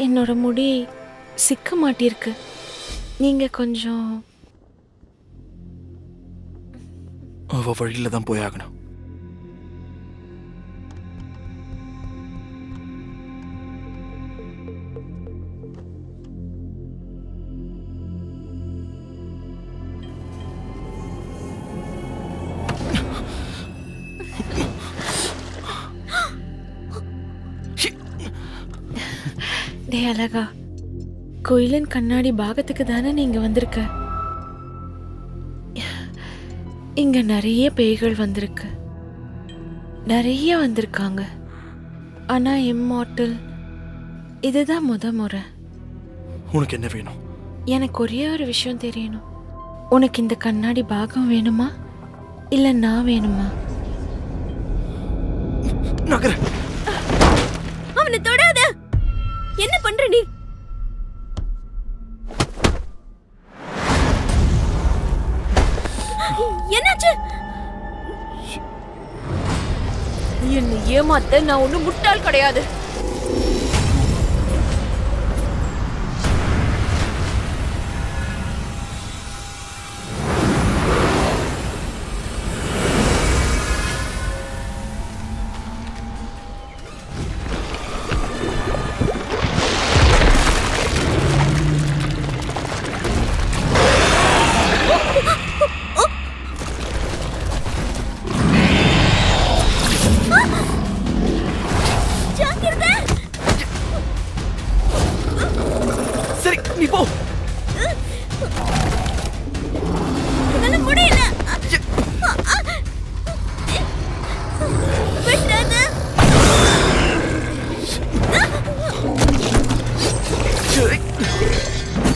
[SPEAKER 5] என்னோட முடி சிக்க மாட்டிருக்கு. நீங்க கொஞ்சம்
[SPEAKER 3] அவ வழியில தான் போய் ஆகணும்.
[SPEAKER 5] டே அழகா, கோயிலின் கண்ணாடி பாகத்துக்கு தானே நீங்க வந்திருக்க. இங்க நிறைய பேய்கள் வந்திருக்கு, நிறைய வந்திருக்காங்க. ஆனா இம்மார்டல் இதுதான் முறை.
[SPEAKER 3] உனக்கு என்ன வேணும்?
[SPEAKER 5] எனக்கு ஒரே ஒரு விஷயம் தெரியணும். உனக்கு இந்த கண்ணாடி பாகம் வேணுமா இல்ல நான் வேணுமா?
[SPEAKER 3] நகர.
[SPEAKER 7] அவனை தொடாத. என்ன பண்ற நீ? என்னாச்சு?
[SPEAKER 5] ஆமா அத்தை, நான் ஒண்ணும் முட்டாள் கிடையாது.
[SPEAKER 1] சரி நீ போ.
[SPEAKER 7] முடியல.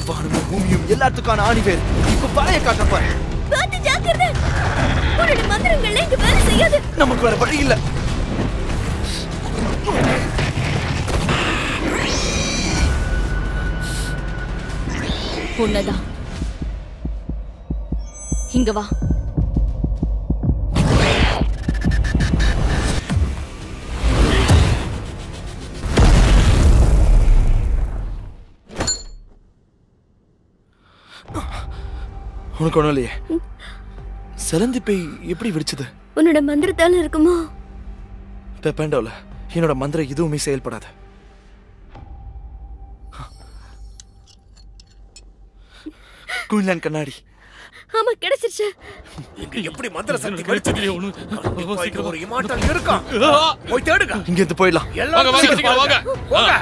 [SPEAKER 1] வானமும் பூமியும் எல்லாத்துக்கான ஆணிவேர் இப்ப பழைய காட்ட பாரு.
[SPEAKER 7] பார்த்து ஜாக்கிரதை. உன்னோட மந்திரங்கள்ல இங்க வேலை செய்யாது.
[SPEAKER 1] நமக்கு வேற வழி இல்ல.
[SPEAKER 4] உன்னதான். இங்க வா.
[SPEAKER 3] உனக்கு ஒண்ணும் இல்லையே? செலந்தி பேய் எப்படி விடிச்சது?
[SPEAKER 7] உன்னோட மந்திரத்தால இருக்குமோ?
[SPEAKER 3] பெப்பேண்டோல என்னோட மந்திரம் எதுவுமே செயல்படாது. குயின்லாந்து கண்ணாடி.
[SPEAKER 7] ஆமா, கிடைச்சிருச்சு.
[SPEAKER 9] இங்க எப்படி மந்திர சக்தி கிடைச்சது? கண்டிப்பா ஒரு இமார்ட்டல் இருக்கான். போய் தேடுங்க.
[SPEAKER 3] இங்க இருந்து போயிடலாம்.
[SPEAKER 6] வாங்க வாங்க சீக்கிரம் வாங்க.
[SPEAKER 9] போங்க.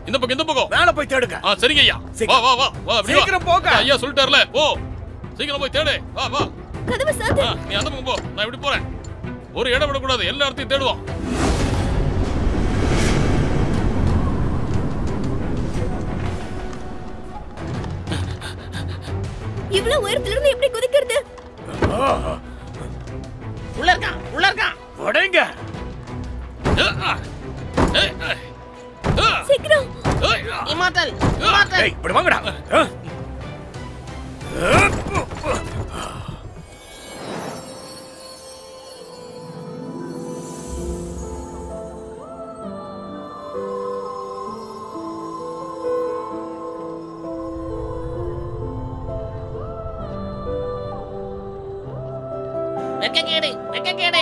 [SPEAKER 6] இந்த பக்கம்
[SPEAKER 9] மேல போய் தேடுங்க.
[SPEAKER 6] சரிங்க ஐயா. வா வா வா வா.
[SPEAKER 9] சீக்கிரம் போங்க.
[SPEAKER 6] ஐயா சொல்லிட்டார்ல, போ. சீக்கிரம் போய் தேடு. வா வா.
[SPEAKER 7] கதவு சாத்து.
[SPEAKER 6] நீ அந்த பக்கம் போ, நான் இப்படி போறேன். ஒரு இடம் விட கூடாது, எல்லா இடத்தையும் தேடுவோம்.
[SPEAKER 7] இவ்வளவு உயரத்துல இருந்து எப்படி குதிக்கிறது?
[SPEAKER 9] உள்ள இருக்கான். உடைங்க.
[SPEAKER 7] சீக்கிரம்.
[SPEAKER 8] இமார்ட்டல்.
[SPEAKER 9] ஏய், இப்படி வாங்கடா.
[SPEAKER 8] வெக்கக்கேடு.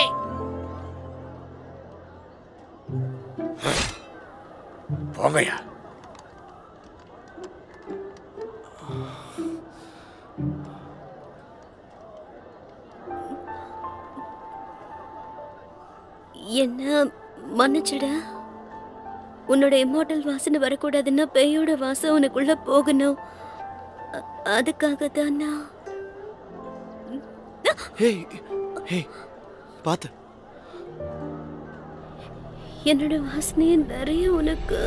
[SPEAKER 9] போங்கய்யா.
[SPEAKER 7] என்ன மன்னிச்சிட. உன்னோட இம்மார்ட்டல் வாசனை வரக்கூடாதுன்னா பேயோட வாசம் உனக்குள்ள போகணும். அதுக்காக தான் நான்.
[SPEAKER 3] பாத்து.
[SPEAKER 7] என்னோட வாசனையே நிறைய உனக்கு.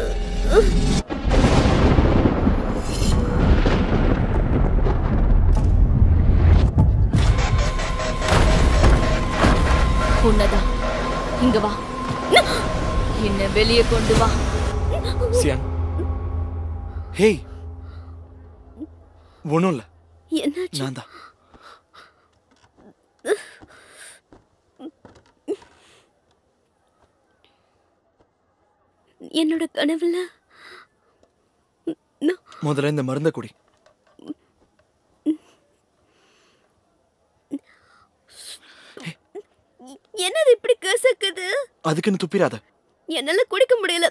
[SPEAKER 4] உன்னதான். இங்க வா. என்ன வெளியே கொண்டு வா.
[SPEAKER 3] சியான். ஹேய், ஒண்ணும் இல்ல.
[SPEAKER 7] என்னாச்சு?
[SPEAKER 3] நான் தான்.
[SPEAKER 7] என்னோட கனவுல
[SPEAKER 3] முதல்ல இந்த மருந்த குடி.
[SPEAKER 7] என்னது இப்படி கசக்குது?
[SPEAKER 3] அதுக்குன்னு துப்பிராத.
[SPEAKER 7] என்னால குடிக்க முடியல.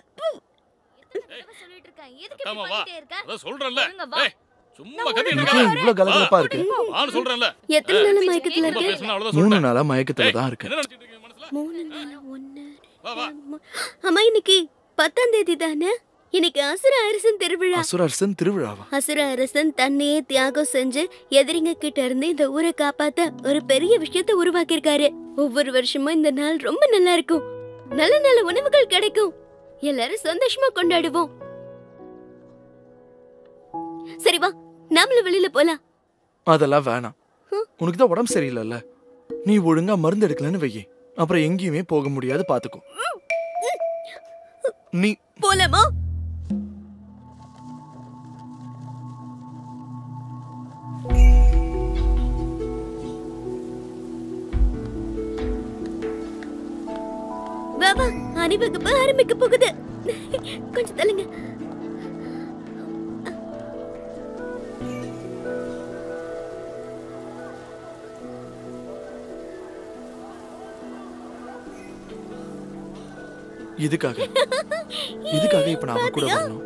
[SPEAKER 6] ஆமா வா. அத சொல்றேன்ல. ஏய் சும்மா கத்திட்டு
[SPEAKER 3] இருக்க. இவ்ளோ கலகலப்பா இருக்கு.
[SPEAKER 6] நான் சொல்றேன்ல.
[SPEAKER 7] எத்தனை நாளா மயக்கத்துல இருக்கு?
[SPEAKER 3] 3 நாளா மயக்கத்துல தான் இருக்கு.
[SPEAKER 6] என்ன நினைச்சிட்டு இருக்கீங்க மனசுல?
[SPEAKER 7] 3 நாளா 1.
[SPEAKER 6] வா வா.
[SPEAKER 7] அம்மா இன்னைக்கு 10ஆம் தேதி தானே? இன்னைக்கு அசுர அரசன் திருவிழா.
[SPEAKER 3] அசுர அரசன் திருவிழாவா?
[SPEAKER 7] அசுர அரசன் தன்னையே தியாகம் செஞ்சு எதிரிங்க கிட்ட இருந்து இந்த ஊரை காப்பாத்த ஒரு பெரிய விஷயத்தை உருவாக்கியிருக்காரு. ஒவ்வொரு வருஷமும் இந்த நாள் ரொம்ப நல்லா இருக்கும். நல்ல நல்ல உணவுகள் கிடைக்கும். எல்லாரும் சந்தோஷமா கொண்டாடுவோம். சரி வா, நாமளும் வெளியில போலாம்.
[SPEAKER 3] அதெல்லாம் வேணாம். உனக்கு தான் உடம்பு சரியில்லைல்ல. நீ ஒழுங்கா மருந்து எடுக்கலன்னு வையே, அப்புறம் எங்கேயுமே போக முடியாது. பாத்துக்கோ. நீ
[SPEAKER 7] போலாமா? பாபா அணிவகுப்பு ஆரம்பிக்க போகுது. கொஞ்சம் தள்ளுங்க.
[SPEAKER 3] இதுக்காக இப்ப நான் அவ கூட வரணும்.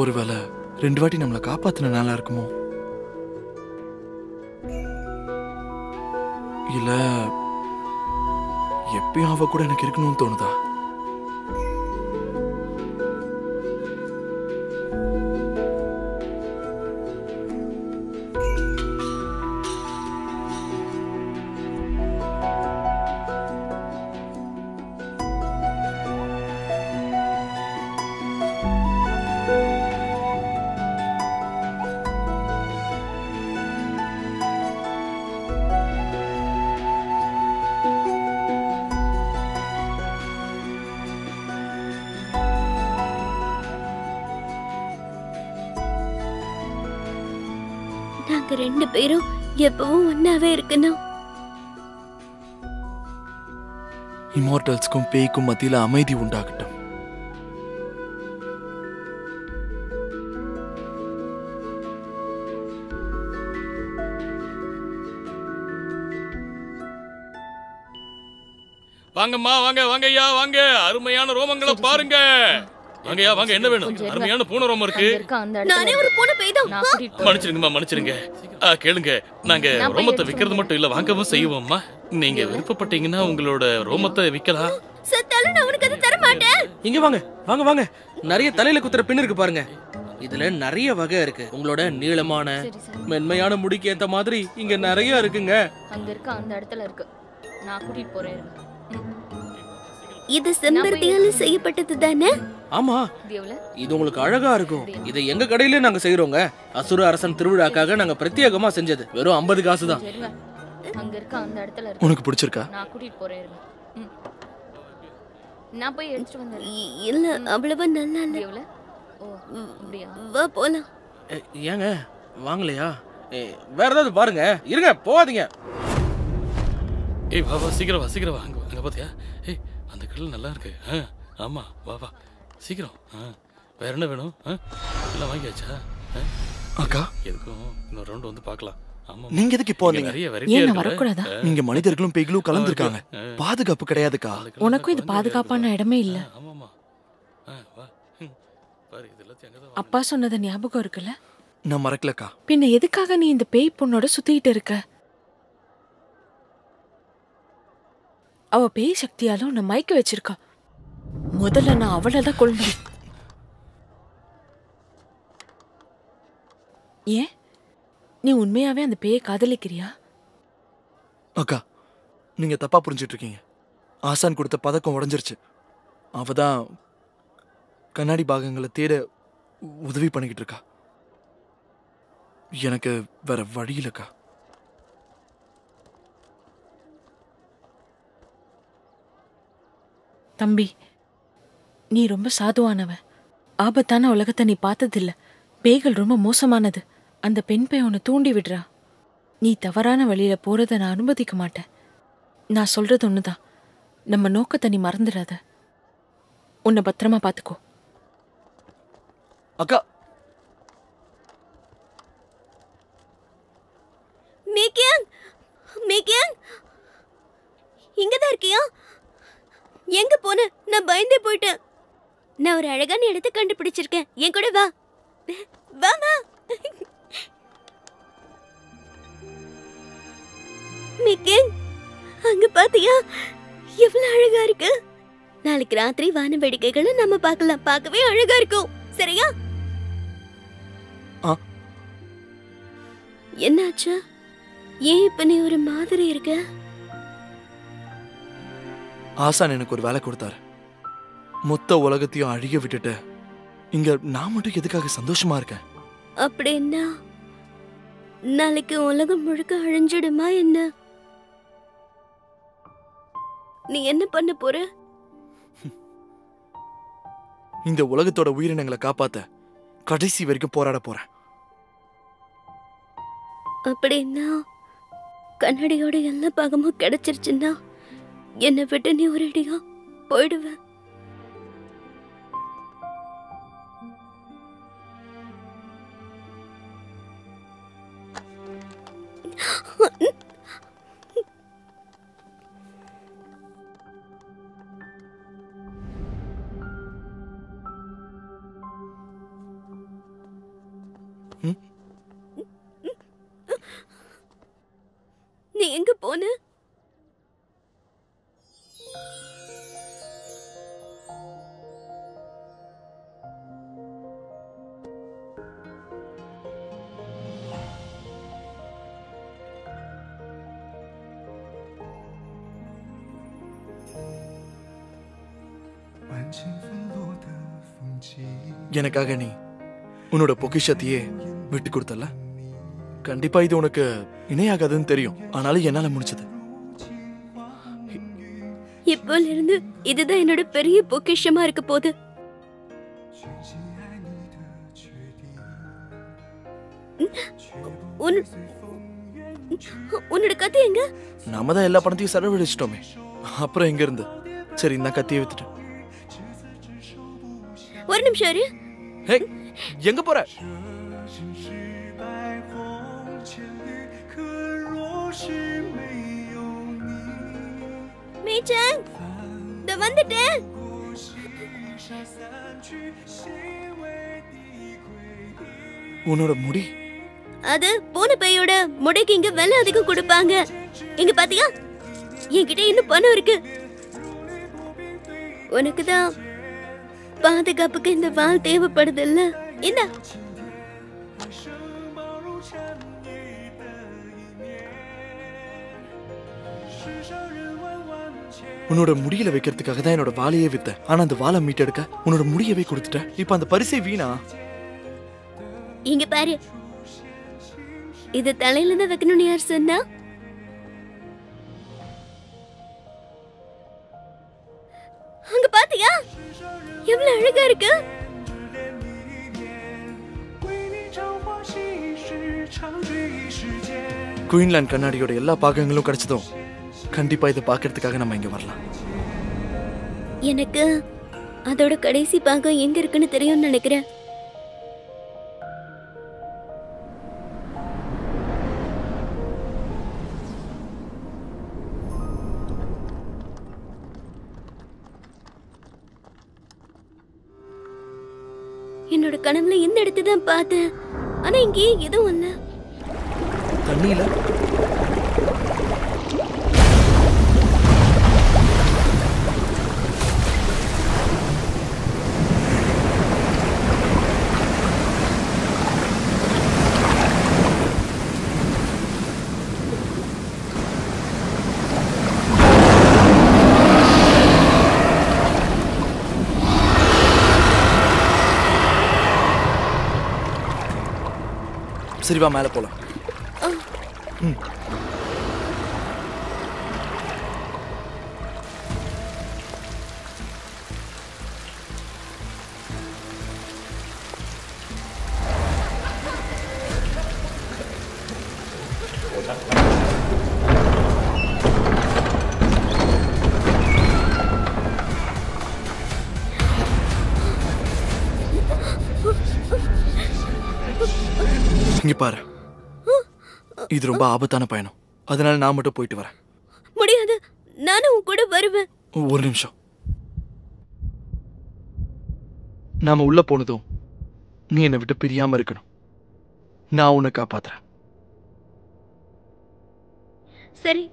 [SPEAKER 3] ஒருவேளை 2 வாட்டி நம்மளை காப்பாத்தின நாளா இருக்குமோ, இல்ல எப்பயும் அவ கூட எனக்கு இருக்கணும்னு தோணுதா?
[SPEAKER 7] நாங்க 2 பேரும் எப்பவும் ஒன்னாவே இருக்கணும்.
[SPEAKER 3] இமார்டல்ஸ்க்கும் பேய்க்கும் மத்தியில அமைதி உண்டாகட்டும்.
[SPEAKER 6] வாங்கம்மா, வாங்க வாங்க ஐயா, வாங்க. அருமையான ரோமங்களை பாருங்க. வாங்கய்யா, வாங்க. என்ன வேணும்? அருமையான பூனை ரோமம் இருக்கு.
[SPEAKER 7] நானே ஒரு பூனை பேய் தான்.
[SPEAKER 6] மன்னிச்சிருங்கம்மா, மன்னிச்சிருங்க. கேளுங்க, நாங்க ரோமத்தை விக்கிறது மட்டும் இல்ல, வாங்கவும் செய்வோம்மா. நீங்க விருப்பப்பட்டீங்கன்னா உங்களோட ரோமத்தை விக்கலாம்.
[SPEAKER 7] சத்தாலும் நான் உனக்கு அதை தர மாட்டேன்.
[SPEAKER 8] இங்க வாங்க வாங்க வாங்க. நிறைய தலையில குத்துற பின் இருக்கு பாருங்க. இதுல நிறைய வகை இருக்கு. உங்களோட நீளமான மென்மையான முடிக்கு ஏத்த மாதிரி இங்க நிறைய இருக்குங்க.
[SPEAKER 4] அங்க இருக்க அந்த இடத்துல இருக்கு. நான் கூட்டிட்டு போறேன்.
[SPEAKER 7] இது செம்பருத்தியால செய்யப்பட்டது தானே?
[SPEAKER 8] ஆமா, இது உங்களுக்கு அழகா இருக்கும். இதை எங்க கடையிலே நாங்க செய்யறோங்க. அசுர அரசன் திருவிழாக்காக நாங்க பிரத்யேகமா செஞ்சது. வெறும் 50 காசு தான்.
[SPEAKER 4] அங்க இருக்க அந்த இடத்துல இருக்கு.
[SPEAKER 3] உனக்கு பிடிச்சிருக்கா?
[SPEAKER 4] நான் கூட்டிட்டு போறேன். நான் போய் எடுத்துட்டு வந்தேன்.
[SPEAKER 7] இல்ல, அவ்வளவா நல்லா இல்ல.
[SPEAKER 4] ஓ, அப்படியா?
[SPEAKER 7] வா போலாம்.
[SPEAKER 8] ஏங்க வாங்கலையா? வேற ஏதாவது பாருங்க. இருங்க, போகாதீங்க.
[SPEAKER 6] ஏய் வா வா, சீக்கிரம் வா, சீக்கிரம் வா. அங்க பாத்தியா? ஏய், அந்த கடல் நல்லா இருக்கு. ஆமா, வா வா, சீக்கிரம். வேற என்ன வேணும்? எல்லாம் வாங்கியாச்சா?
[SPEAKER 3] அக்கா,
[SPEAKER 6] எதுக்கும் இன்னொரு ரவுண்ட் வந்து பார்க்கலாம். ஆமா,
[SPEAKER 3] நீங்க எதுக்கு இப்போ வந்தீங்க?
[SPEAKER 6] நிறைய வெரைட்டியா இருக்கு.
[SPEAKER 5] வரக்கூடாதா?
[SPEAKER 3] நீங்க மனிதர்களும் பேய்களும் கலந்துருக்காங்க. பாதுகாப்பு கிடையாதுக்கா.
[SPEAKER 5] உனக்கும் இது பாதுகாப்பான இடமே இல்ல.
[SPEAKER 6] ஆமாமா, வா. பாரு, இதெல்லாம் அங்கதான்.
[SPEAKER 5] அப்பா சொன்னது ஞாபகம் இருக்குல்ல?
[SPEAKER 3] நான் மறக்கலக்கா.
[SPEAKER 5] பின்ன எதுக்காக நீ இந்த பேய் பொண்ணோட சுத்திட்டு இருக்க? அவ பேய் சக்தியால உன்னை மயக்க வச்சிருக்கா. முதல்ல நான் அவளதான் கொள்ளணும். ஏன், நீ உண்மையாவே அந்த பேயை காதலிக்கிறியா?
[SPEAKER 3] அக்கா, நீங்க தப்பா புரிஞ்சிட்டு இருக்கீங்க. ஆசான் கொடுத்த பதக்கம் உடைஞ்சிருச்சு. அவதான் கண்ணாடி பாகங்களை தேட உதவி பண்ணிக்கிட்டு இருக்கா. எனக்கு வேற வழி இல்லக்கா.
[SPEAKER 5] தம்பி, நீ ரொம்ப சாதுவானவ. ஆபத்தான உலகத்தை நீ பார்த்ததில்ல. பேய்கள் ரொம்ப மோசமானது. அந்த பெண் பேய் உன்னை தூண்டி விடுறா. நீ தவறான வழியில போறத நான் அனுமதிக்க மாட்டேன். நான் சொல்றது ஒண்ணுதான், நம்ம நோக்கத்தை நீ மறந்துடாத. உன்னை பத்திரமா பாத்துக்கோ.
[SPEAKER 3] அக்கா,
[SPEAKER 7] மேக்கியாங், மேக்கியாங், இங்கதான் இருக்கியா? எங்க போன? நான் பயந்தே போயிட்டேன். நான் ஒரு அழகான இடத்தை கண்டுபிடிச்சிருக்கேன். என் கூட வா. வா வா. மேக்கியாங், அங்க பாத்தியா? எவ்வளவு அழகா இருக்கு. நாளைக்கு ராத்திரி வான வேடிக்கைகளை நம்ம பார்க்கலாம். பார்க்கவே அழகா இருக்கும். சரியா? என்னாச்சு? ஏன் இப்ப நீ ஒரு மாதிரி இருக்க?
[SPEAKER 3] ஆசான் எனக்கு ஒரு வேலை கொடுத்தாரு. மொத்த உலகத்தையும் அழிய விட்டுட்டு இங்க நான் மட்டும் எதுக்காக சந்தோஷமா இருக்கேன்?
[SPEAKER 7] அப்படின்னா நாளைக்கு உலகம் முழுக்க அழிஞ்சிடுமா என்ன? நீ என்ன பண்ண போற?
[SPEAKER 3] இந்த உலகத்தோட உயிரினங்களை காப்பாத்த கடைசி வரைக்கும் போராட போறேன்.
[SPEAKER 7] அப்படின்னா கண்ணாடியோட எல்லா பாகமும் கிடைச்சிருச்சுன்னா என்னை விட்டு நீ ஒரேடியா போயிடுவ. நீ எங்க போன?
[SPEAKER 3] எனக்காக நீ உன்னோட பொக்கிஷத்தையே விட்டு கொடுத்தல. கண்டிப்பா இது உனக்கு இணையாகாதுன்னு தெரியும். ஆனாலும் என்னால முடிச்சது.
[SPEAKER 7] இப்போல இருந்து இதுதான் என்னோட பெரிய பொக்கிஷமா இருக்க போகுது. உன்னோட கத்தி எங்க?
[SPEAKER 3] நாம தான் எல்லா பணத்தையும் செலவழிச்சிட்டோமே, அப்புறம் எங்க இருந்து? சரி, இந்த கத்தியை வித்துட்டு.
[SPEAKER 7] ஒரு நிமிஷம் இரு.
[SPEAKER 3] ஹே, எங்க போற?
[SPEAKER 7] மீச்சன், இதோ வந்துட்டேன்.
[SPEAKER 3] உன்னோட முடி
[SPEAKER 7] அது போன பையோட முடிக்கு இங்க விலை அதிகம் கொடுப்பாங்க. இங்க பாத்தியா, என்கிட்ட இன்னும் பணம் இருக்கு. உனக்குதான் பாதுகாப்புக்கு இந்த வாள் தேவைப்படுது இல்ல? என்ன
[SPEAKER 3] உன்னோட முடியில வைக்கிறதுக்காக தான் என்னோட வாளையே வித்த. ஆனா அந்த வாளை மீட்டெடுக்க உன்னோட முடியவே கொடுத்துட்ட. இப்ப அந்த பரிசை வீணா?
[SPEAKER 7] இங்க பாரு, இது தலையில தான் வைக்கணும்னு யார் சொன்னா? அங்க பாத்தியா எவ்வளவு அழகா இருக்கு?
[SPEAKER 3] குயின்லாந்து கண்ணாடியோட எல்லா பாகங்களும் கிடைச்சதும் கண்டிப்பா இதை பாக்குறதுக்காக நம்ம இங்க வரலாம்.
[SPEAKER 7] எனக்கு அதோட கடைசி பாகம் எங்க இருக்குன்னு தெரியும்னு நினைக்கிறேன். என்னோட கனவுல இந்த இடத்தை தான் பார்த்தேன். ஆனா இங்கே எதுவும் இல்ல.
[SPEAKER 3] தண்ணியில சரி, வா மேல போலாம். இங்க பாரு, இது ரொம்ப ஆபத்தான பயணம். அதனால நான் மட்டும் போயிட்டு வரேன்.
[SPEAKER 7] முடியாது, நானும் உன் கூட வருவேன்.
[SPEAKER 3] ஒரு நிமிஷம். நாம உள்ள போனதும் நீ என்னை விட்டு பிரியாம இருக்கணும். நான் உன்னை காப்பாத்துறேன்.
[SPEAKER 7] சரி.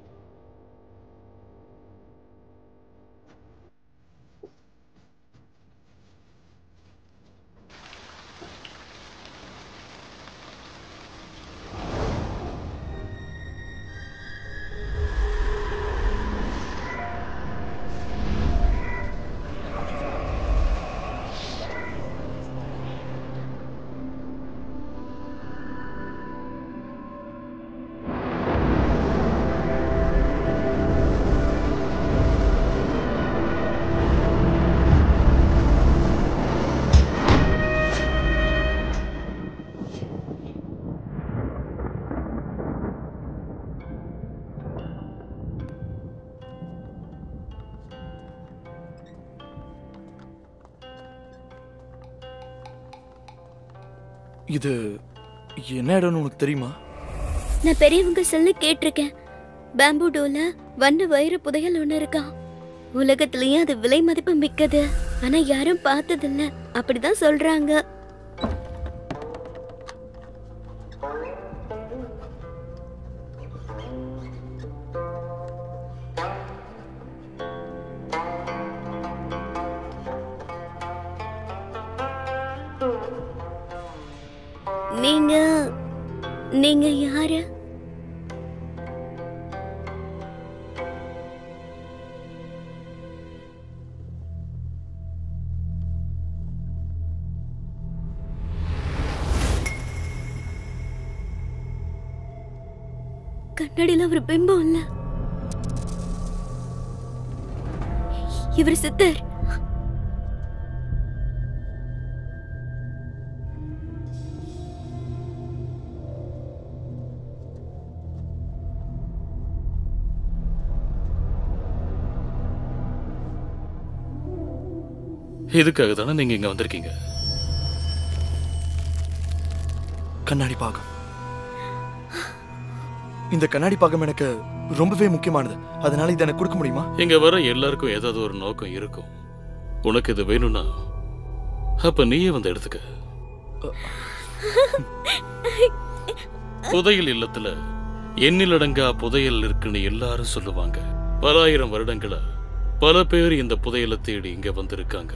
[SPEAKER 3] இது என்ன இடம்னு உனக்கு தெரியுமா?
[SPEAKER 7] நான் பெரியவங்க சொல்ல கேட்டிருக்கேன். பேம்பு டோல வண்ண வைர புதையல் ஒண்ணு இருக்கா. உலகத்திலேயே அது விலை மதிப்பு மிக்கது. ஆனா யாரும் பார்த்ததில்ல, அப்படிதான் சொல்றாங்க. நீங்க யாரு? கண்ணாடியில ஒரு பிம்பம் இல்ல. இவர் சித்தர்.
[SPEAKER 6] இதுக்காக தானே நீங்க இங்க வந்திருக்கீங்க?
[SPEAKER 3] கண்ணாடி பாகம். இந்த கண்ணாடி பாகம் எனக்கு ரொம்பவே முக்கியமானது. அதனால இதை எனக்கு கொடுக்க முடியுமா?
[SPEAKER 6] இங்க வர எல்லாருக்கும் ஏதாவது ஒரு நோக்கம் இருக்கும். உனக்கு இது வேணும்னா அப்ப நீயே வந்து எடுத்துக்க. புதையல் இல்லத்துல எண்ணிலடங்கா புதையல் இருக்குன்னு எல்லாரும் சொல்லுவாங்க. பல ஆயிரம் வருடங்களா பல பேர் இந்த புதையலை தேடி இங்க வந்திருக்காங்க.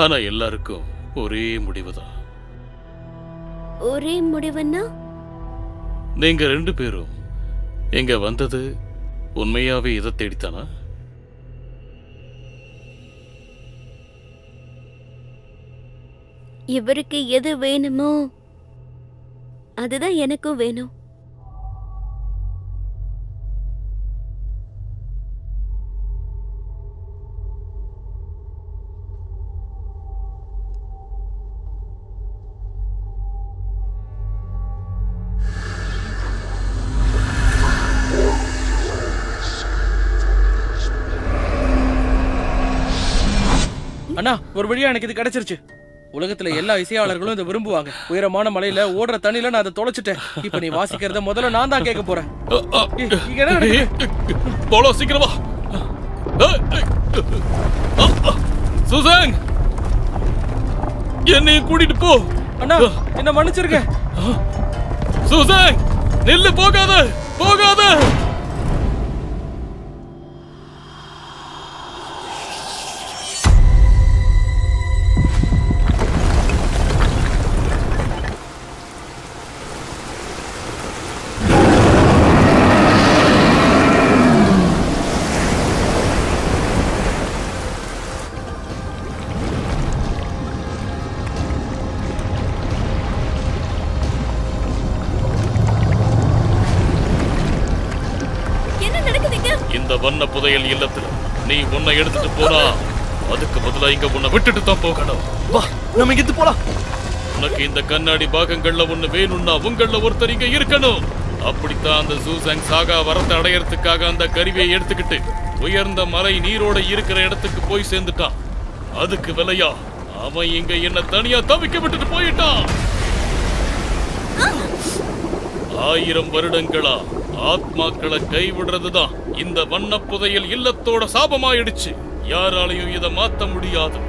[SPEAKER 6] ஆனா எல்லாருக்கும் ஒரே முடிவுதான்.
[SPEAKER 7] ஒரே முடிவுன்னா?
[SPEAKER 6] நீங்க 2 பேரும் இங்க வந்தது உண்மையாவே இதை தேடித்தானா?
[SPEAKER 7] இவருக்கு எது வேணுமோ அதுதான் எனக்கும் வேணும்.
[SPEAKER 8] அண்ணா, ஒரு வழியா எனக்கு இது கிடைச்சிருச்சு. உலகத்துல எல்லா இசையாளர்களும் இதை விரும்புவாங்க. உயரமான மலையில ஓடுற தண்ணியில நான் அதை தொலைச்சிட்டேன். இப்ப நீ வாசிக்கிறத முதல்ல நான் தான் கேட்க போறேன்.
[SPEAKER 6] போலோ, சீக்கிரமா. சுசாங், என்னையும் கூட்டிட்டு போ.
[SPEAKER 8] அண்ணா, என்ன மன்னிச்சிருக்க.
[SPEAKER 6] சுசாங், நில்லு, போகாத போகாத. இந்த வண்ண புதையல் இல்லத்துல நீ உன்னை எடுத்துட்டு போனா அதுக்கு பதிலா இங்க உன்னை விட்டுட்டு தான் போகணும்.
[SPEAKER 3] வா, நம்ம இங்க போலாம்.
[SPEAKER 6] உனக்கு இந்த கண்ணாடி பாகங்கள்ல ஒண்ணு வேணும்னா உங்கள ஒருத்தர் இங்க இருக்கணும். அப்படித்தான் அந்த சூசாங் சாகா வரத்தை அடையறதுக்காக அந்த கருவியை எடுத்துக்கிட்டு உயர்ந்த மலை நீரோட இருக்கிற இடத்துக்கு போய் சேர்ந்துட்டான். அதுக்கு விலையா அவன் இங்க என்ன தனியா தவிக்க விட்டுட்டு போயிட்டான். 1000 வருடங்களா ஆத்மாக்களை கைவிடுறதுதான் இந்த வண்ண புதையல் இல்லத்தோட சாபமாயிடுச்சு. யாராலையும் இதை மாத்த முடியாது.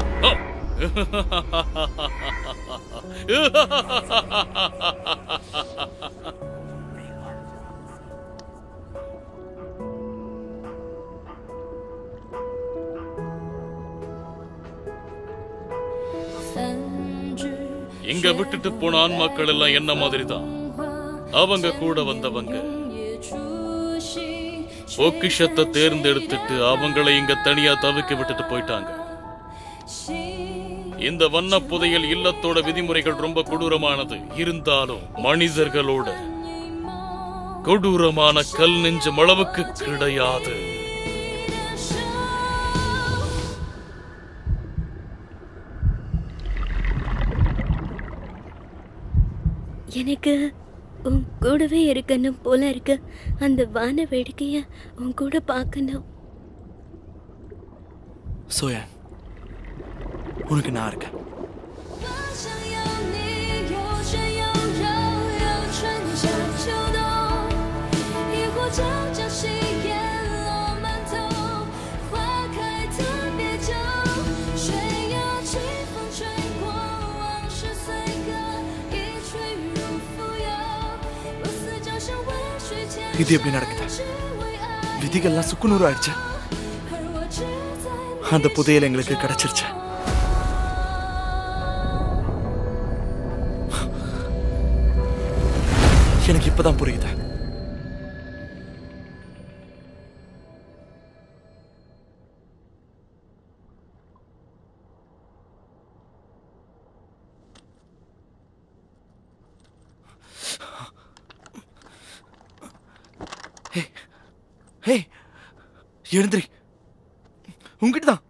[SPEAKER 6] இங்க விட்டுட்டு போன ஆன்மாக்கள் எல்லாம் என்ன மாதிரி தான். அவங்க கூட வந்தவங்க பொக்கிஷத்தை தேர்ந்தெடுத்துட்டு அவங்களை இங்க தனியா தவிக்க விட்டுட்டு போயிட்டாங்க. இந்த வண்ண புதையல் இல்லத்தோட விதிமுறைகள் ரொம்ப கொடூரமானது. இருந்தாலும் மனிதர்களோட கொடூரமான கல் நெஞ்சும் அளவுக்கு கிடையாது.
[SPEAKER 7] எனக்கு உன் கூடவே இருக்கணும் போல இருக்கு. அந்த வான வேடிக்கைய உன் கூட பார்க்கணும்.
[SPEAKER 3] சோயா, உனக்கு நான் இருக்கேன். இது எப்படி நடக்குது? விதிகள்லாம் சுக்குநூறு ஆயிடுச்சு. அந்த புதையல் எங்களுக்கு கிடைச்சிருச்சு. எனக்கு இப்பதான் புரியுது. எழுந்திரி, உங்ககிட்ட தான்.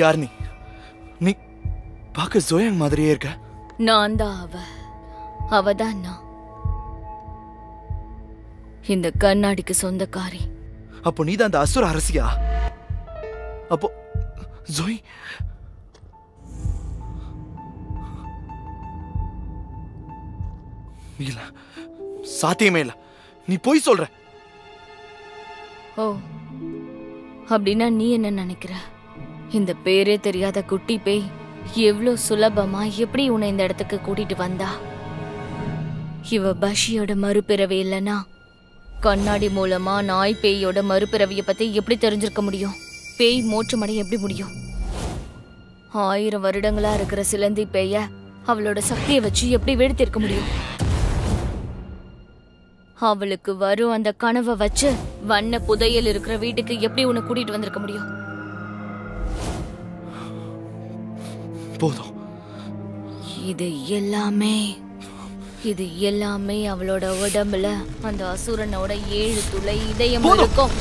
[SPEAKER 3] யார் நீ? நீ பார்க்க ஜோயாங் மாதிரியே இருக்க.
[SPEAKER 4] நான் தான் அவதான் நான். இந்த கண்ணாடிக்கு சொந்தக்காரி.
[SPEAKER 3] அப்போ நீ தான் அந்த அசுர அரசியா? அப்போ ஜோய் இல்ல, சாத்தியமே இல்ல. நீ போய் சொல்ற.
[SPEAKER 4] ஓ, அப்படின்னா நீ என்ன நினைக்கிற? இந்த பேரே தெரியாத குட்டி பேய் எவ்வளோ சுலபமா எப்படி உன்னை இந்த இடத்துக்கு கூட்டிட்டு வந்தா? இவ பஷியோட மறுபிறவி இல்லைன்னா கண்ணாடி மூலமா நாய் பேயோட மறுபிறவியை பத்தி எப்படி தெரிஞ்சிருக்க முடியும்? பேய் மோட்சமடைய எப்படி முடியும்? 1000 வருடங்களா இருக்கிற சிலந்தி பேய அவளோட சக்தியை வச்சு எப்படி வீழ்த்திருக்க முடியும்? அவளுக்கு வரும் அந்த கனவை வச்சு வண்ண புதையல் இருக்கிற வீட்டுக்கு எப்படி உன்னை கூட்டிட்டு வந்திருக்க முடியும்?
[SPEAKER 3] போதும்.
[SPEAKER 4] இது எல்லாமே அவளோட உடம்புல அந்த அசுரனோட 7 துளை இதயம் இருக்கும்.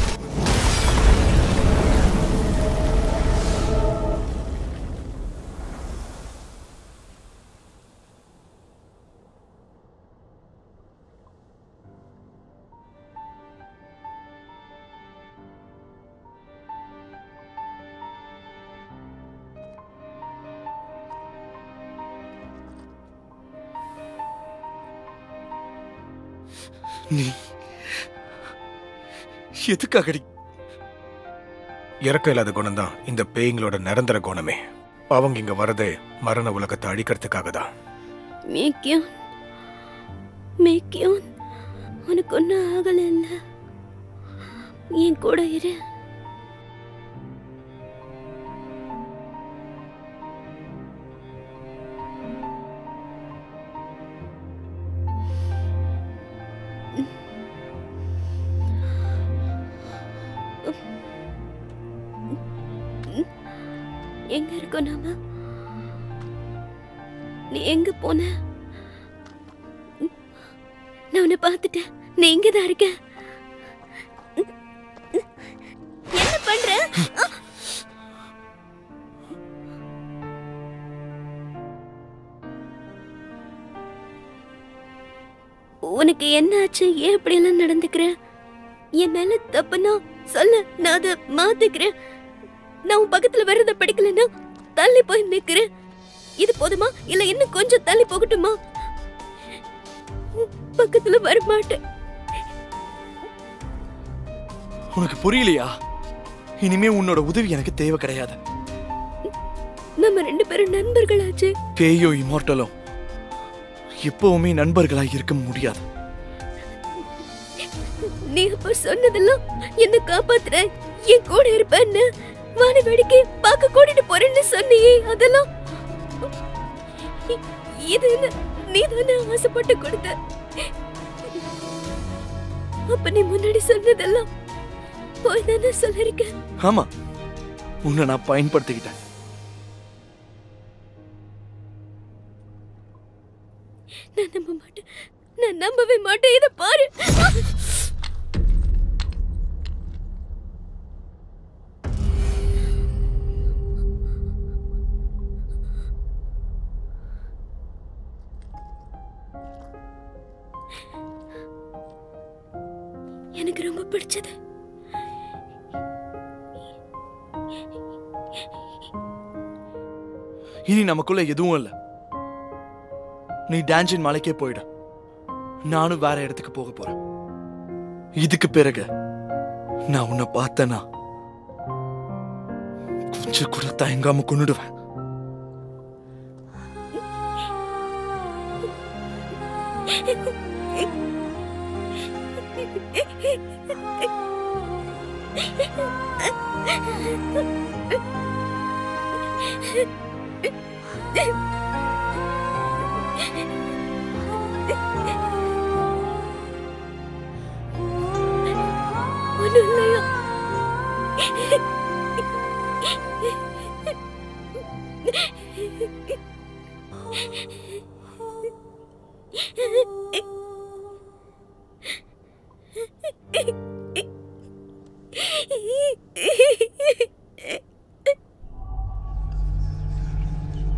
[SPEAKER 3] நீ எதுக்காகடி?
[SPEAKER 2] இறக்க இல்லாத குணம் தான் இந்த பேய்களோட நிரந்தர குணமே. அவங்க இங்க வரதே மரண உலகத்தை அழிக்கிறதுக்காக தான்.
[SPEAKER 7] மேக்கியோன், உனக்கு ஒன்னும் ஆகல இல்ல? என் கூட இரு. எங்க இருக்கோம் நாம? நீ எங்க போன? நான் உன்னை பார்த்துட்டேன். நீ இங்கதான் இருக்க. என்ன பண்ற? உனக்கு என்ன ஆச்சு? ஏன் இப்படி எல்லாம் நடந்துக்கிற? என் மேல தப்புனா சொல்லு, நான் அதை மாத்திக்கிறேன். நான் உன் பக்கத்துல வர்றத படிக்கலன்னா தள்ளி போய் நிக்கிறேன். இது போதுமா இல்ல இன்னும் கொஞ்சம் தள்ளி போகட்டுமா? பக்கத்துல வர மாட்டேன்.
[SPEAKER 3] உனக்கு புரியலையா? இனிமே உன்னோட உதவி எனக்கு தேவை கிடையாது.
[SPEAKER 7] நம்ம 2 பேரும் நண்பர்களாச்சு.
[SPEAKER 3] பேயோ இமார்டலோ எப்பவுமே நண்பர்களா இருக்க முடியாது.
[SPEAKER 7] நீ அப்ப சொன்னதெல்லாம் என்ன காப்பாத்துற, என் கூட இருப்பேன்னு, வான வேடிக்கை பார்க்க கூட்டிட்டு போறேன்னு சொன்னியே, அதெல்லாம் இது நீ தானே ஆசைப்பட்டு கொடுத்த. அப்ப நீ முன்னாடி சொன்னதெல்லாம் போய் தானே சொல்லிருக்க.
[SPEAKER 3] ஆமா, உன்னை நான் பயன்படுத்திக்கிட்டேன்.
[SPEAKER 7] நான் நம்ப மாட்டேன், நான் நம்பவே மாட்டேன். இதை பாரு. எனக்கு ரொம்ப பிடிச்சது
[SPEAKER 3] இனி நமக்குள்ள எதுவும் இல்ல. நீ டான்ஜின் மலைக்கே போயிடு, நானும் வேற இடத்துக்கு போக போறேன். இதுக்கு பிறகு நான் உன்னை பார்த்தேன்னா கொஞ்சம் கூட தயங்காம கொன்னுடுவேன்.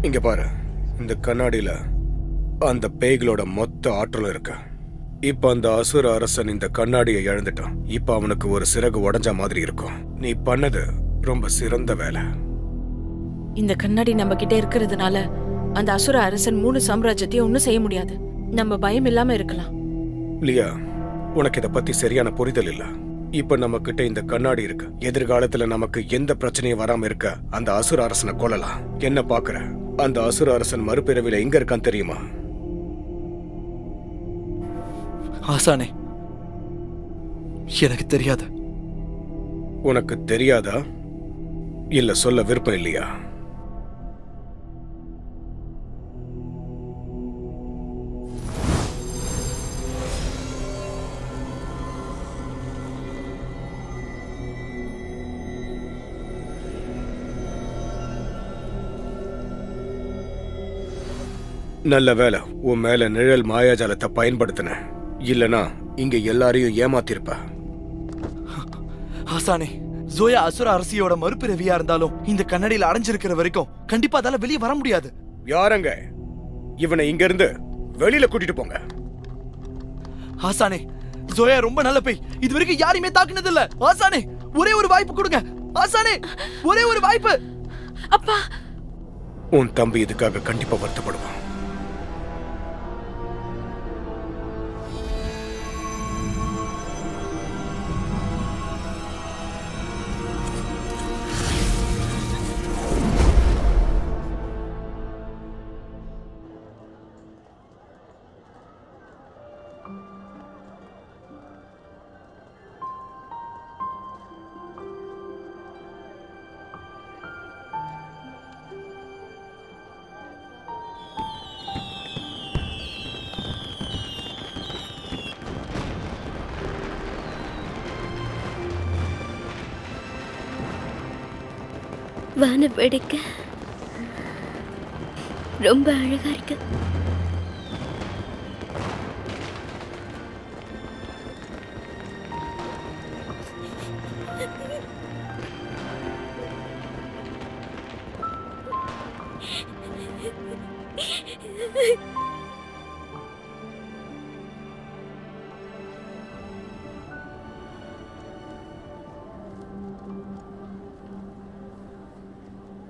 [SPEAKER 2] இங்க பாரு, இந்த கண்ணாடியில அந்த பேய்களோட மொத்த ஆற்றல் இருக்கு. இப்ப அந்த அசுர அரசன் இந்த கண்ணாடியை இழந்துட்டான். இப்ப அவனுக்கு ஒரு சிறகு உடைஞ்ச மாதிரி இருக்கும். நீ பண்ணது ரொம்ப சிறந்த வேலை.
[SPEAKER 5] இந்த கண்ணாடி நம்ம கிட்ட இருக்கிறதுனால அந்த அசுர அரசன் 3 சாம்ராஜ்யத்தையும் ஒன்னும் செய்ய முடியாது. நம்ம பயம் இல்லாம இருக்கலாம்.
[SPEAKER 2] லியா, உனக்கு இத பத்தி சரியான புரிதல் இல்ல. இப்ப நம்ம கிட்ட இந்த கண்ணாடி இருக்கு. எதிர்காலத்துல நமக்கு எந்த பிரச்சனையும் வராம இருக்க அந்த அசுர அரசனை கொல்லலாம். என்ன பாக்குற? அந்த அசுர அரசன் மறுபிறவில எங்க இருக்கான்னு தெரியுமா?
[SPEAKER 3] ஆசானே, எனக்கு தெரியாது.
[SPEAKER 2] உனக்கு தெரியாதா? இல்ல சொல்ல விருப்பம் இல்லையா? நல்ல வேலை உன் மேல நிழல் மாயாஜாலத்தை பயன்படுத்தின. இல்லனா இங்க எல்லாரையும் ஏமாத்திருப்ப.
[SPEAKER 3] ஆசானே, ஜோயா அசுர அரசியோட மறுபிறவியா இருந்தாலும் இந்த கண்ணாடியில அடைஞ்சிருக்கிற வரைக்கும் கண்டிப்பா அதால வெளியே வர முடியாது.
[SPEAKER 2] யாரங்க இவனை இங்க இருந்து வெளியில கூட்டிட்டு போங்க.
[SPEAKER 3] ஆசானே, ஜோயா ரொம்ப நல்ல பேய். இது வரைக்கும் யாரையுமே தாக்குனது இல்ல. ஆசானே, ஒரே ஒரு வாய்ப்பு கொடுங்க. ஆசானே, ஒரே ஒரு வாய்ப்பு.
[SPEAKER 5] அப்பா,
[SPEAKER 2] உன் தம்பி இதுக்காக கண்டிப்பா வருத்தப்படுவான்.
[SPEAKER 7] வான வேடிக்கை ரொம்ப அழகா இருக்கு.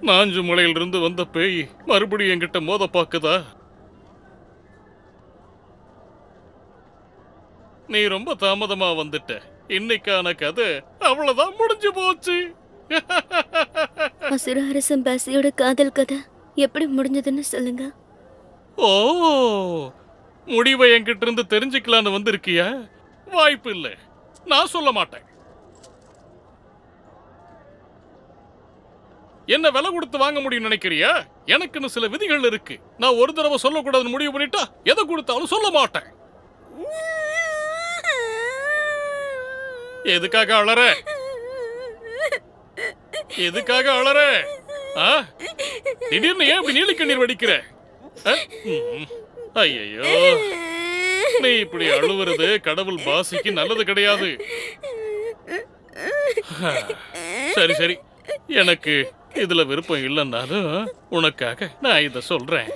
[SPEAKER 6] நாஞ்சு மலையிலிருந்து வந்த பேய் மறுபடியும் என்கிட்ட மோத பாக்குதா? நீ ரொம்ப தாமதமா வந்துட்ட. இன்னைக்கான கதை அவ்வளவுதான், முடிஞ்சு போச்சு.
[SPEAKER 7] அசுர அரசன் பாசியோட காதல் கதை எப்படி முடிஞ்சதுன்னு சொல்லுங்க.
[SPEAKER 6] ஓ, முடிவை என்கிட்ட இருந்து தெரிஞ்சுக்கலான்னு வந்திருக்கியா? வாய்ப்பு இல்லை, நான் சொல்ல மாட்டேன். என்ன விலை கொடுத்து வாங்க முடியும் நினைக்கிறியா? எனக்குன்னு சில விதிகள் இருக்கு. நான் ஒரு தடவை சொல்லக்கூடாதுன்னு முடிவு பண்ணிட்டா எதை கொடுத்தாலும் சொல்ல மாட்டேன். எதுக்காக அழற? எதுக்காக அழற? திடீர்னு ஏன் இப்படி நீலி கண்ணீர் வடிக்கிற? ஐயோ, நீ இப்படி அழுவுறது கடவுள் பாசிக்கு நல்லது கிடையாது. சரி சரி, எனக்கு இதுல விருப்பம் இல்லைன்னாலும் உனக்காக நான் இத சொல்றேன்.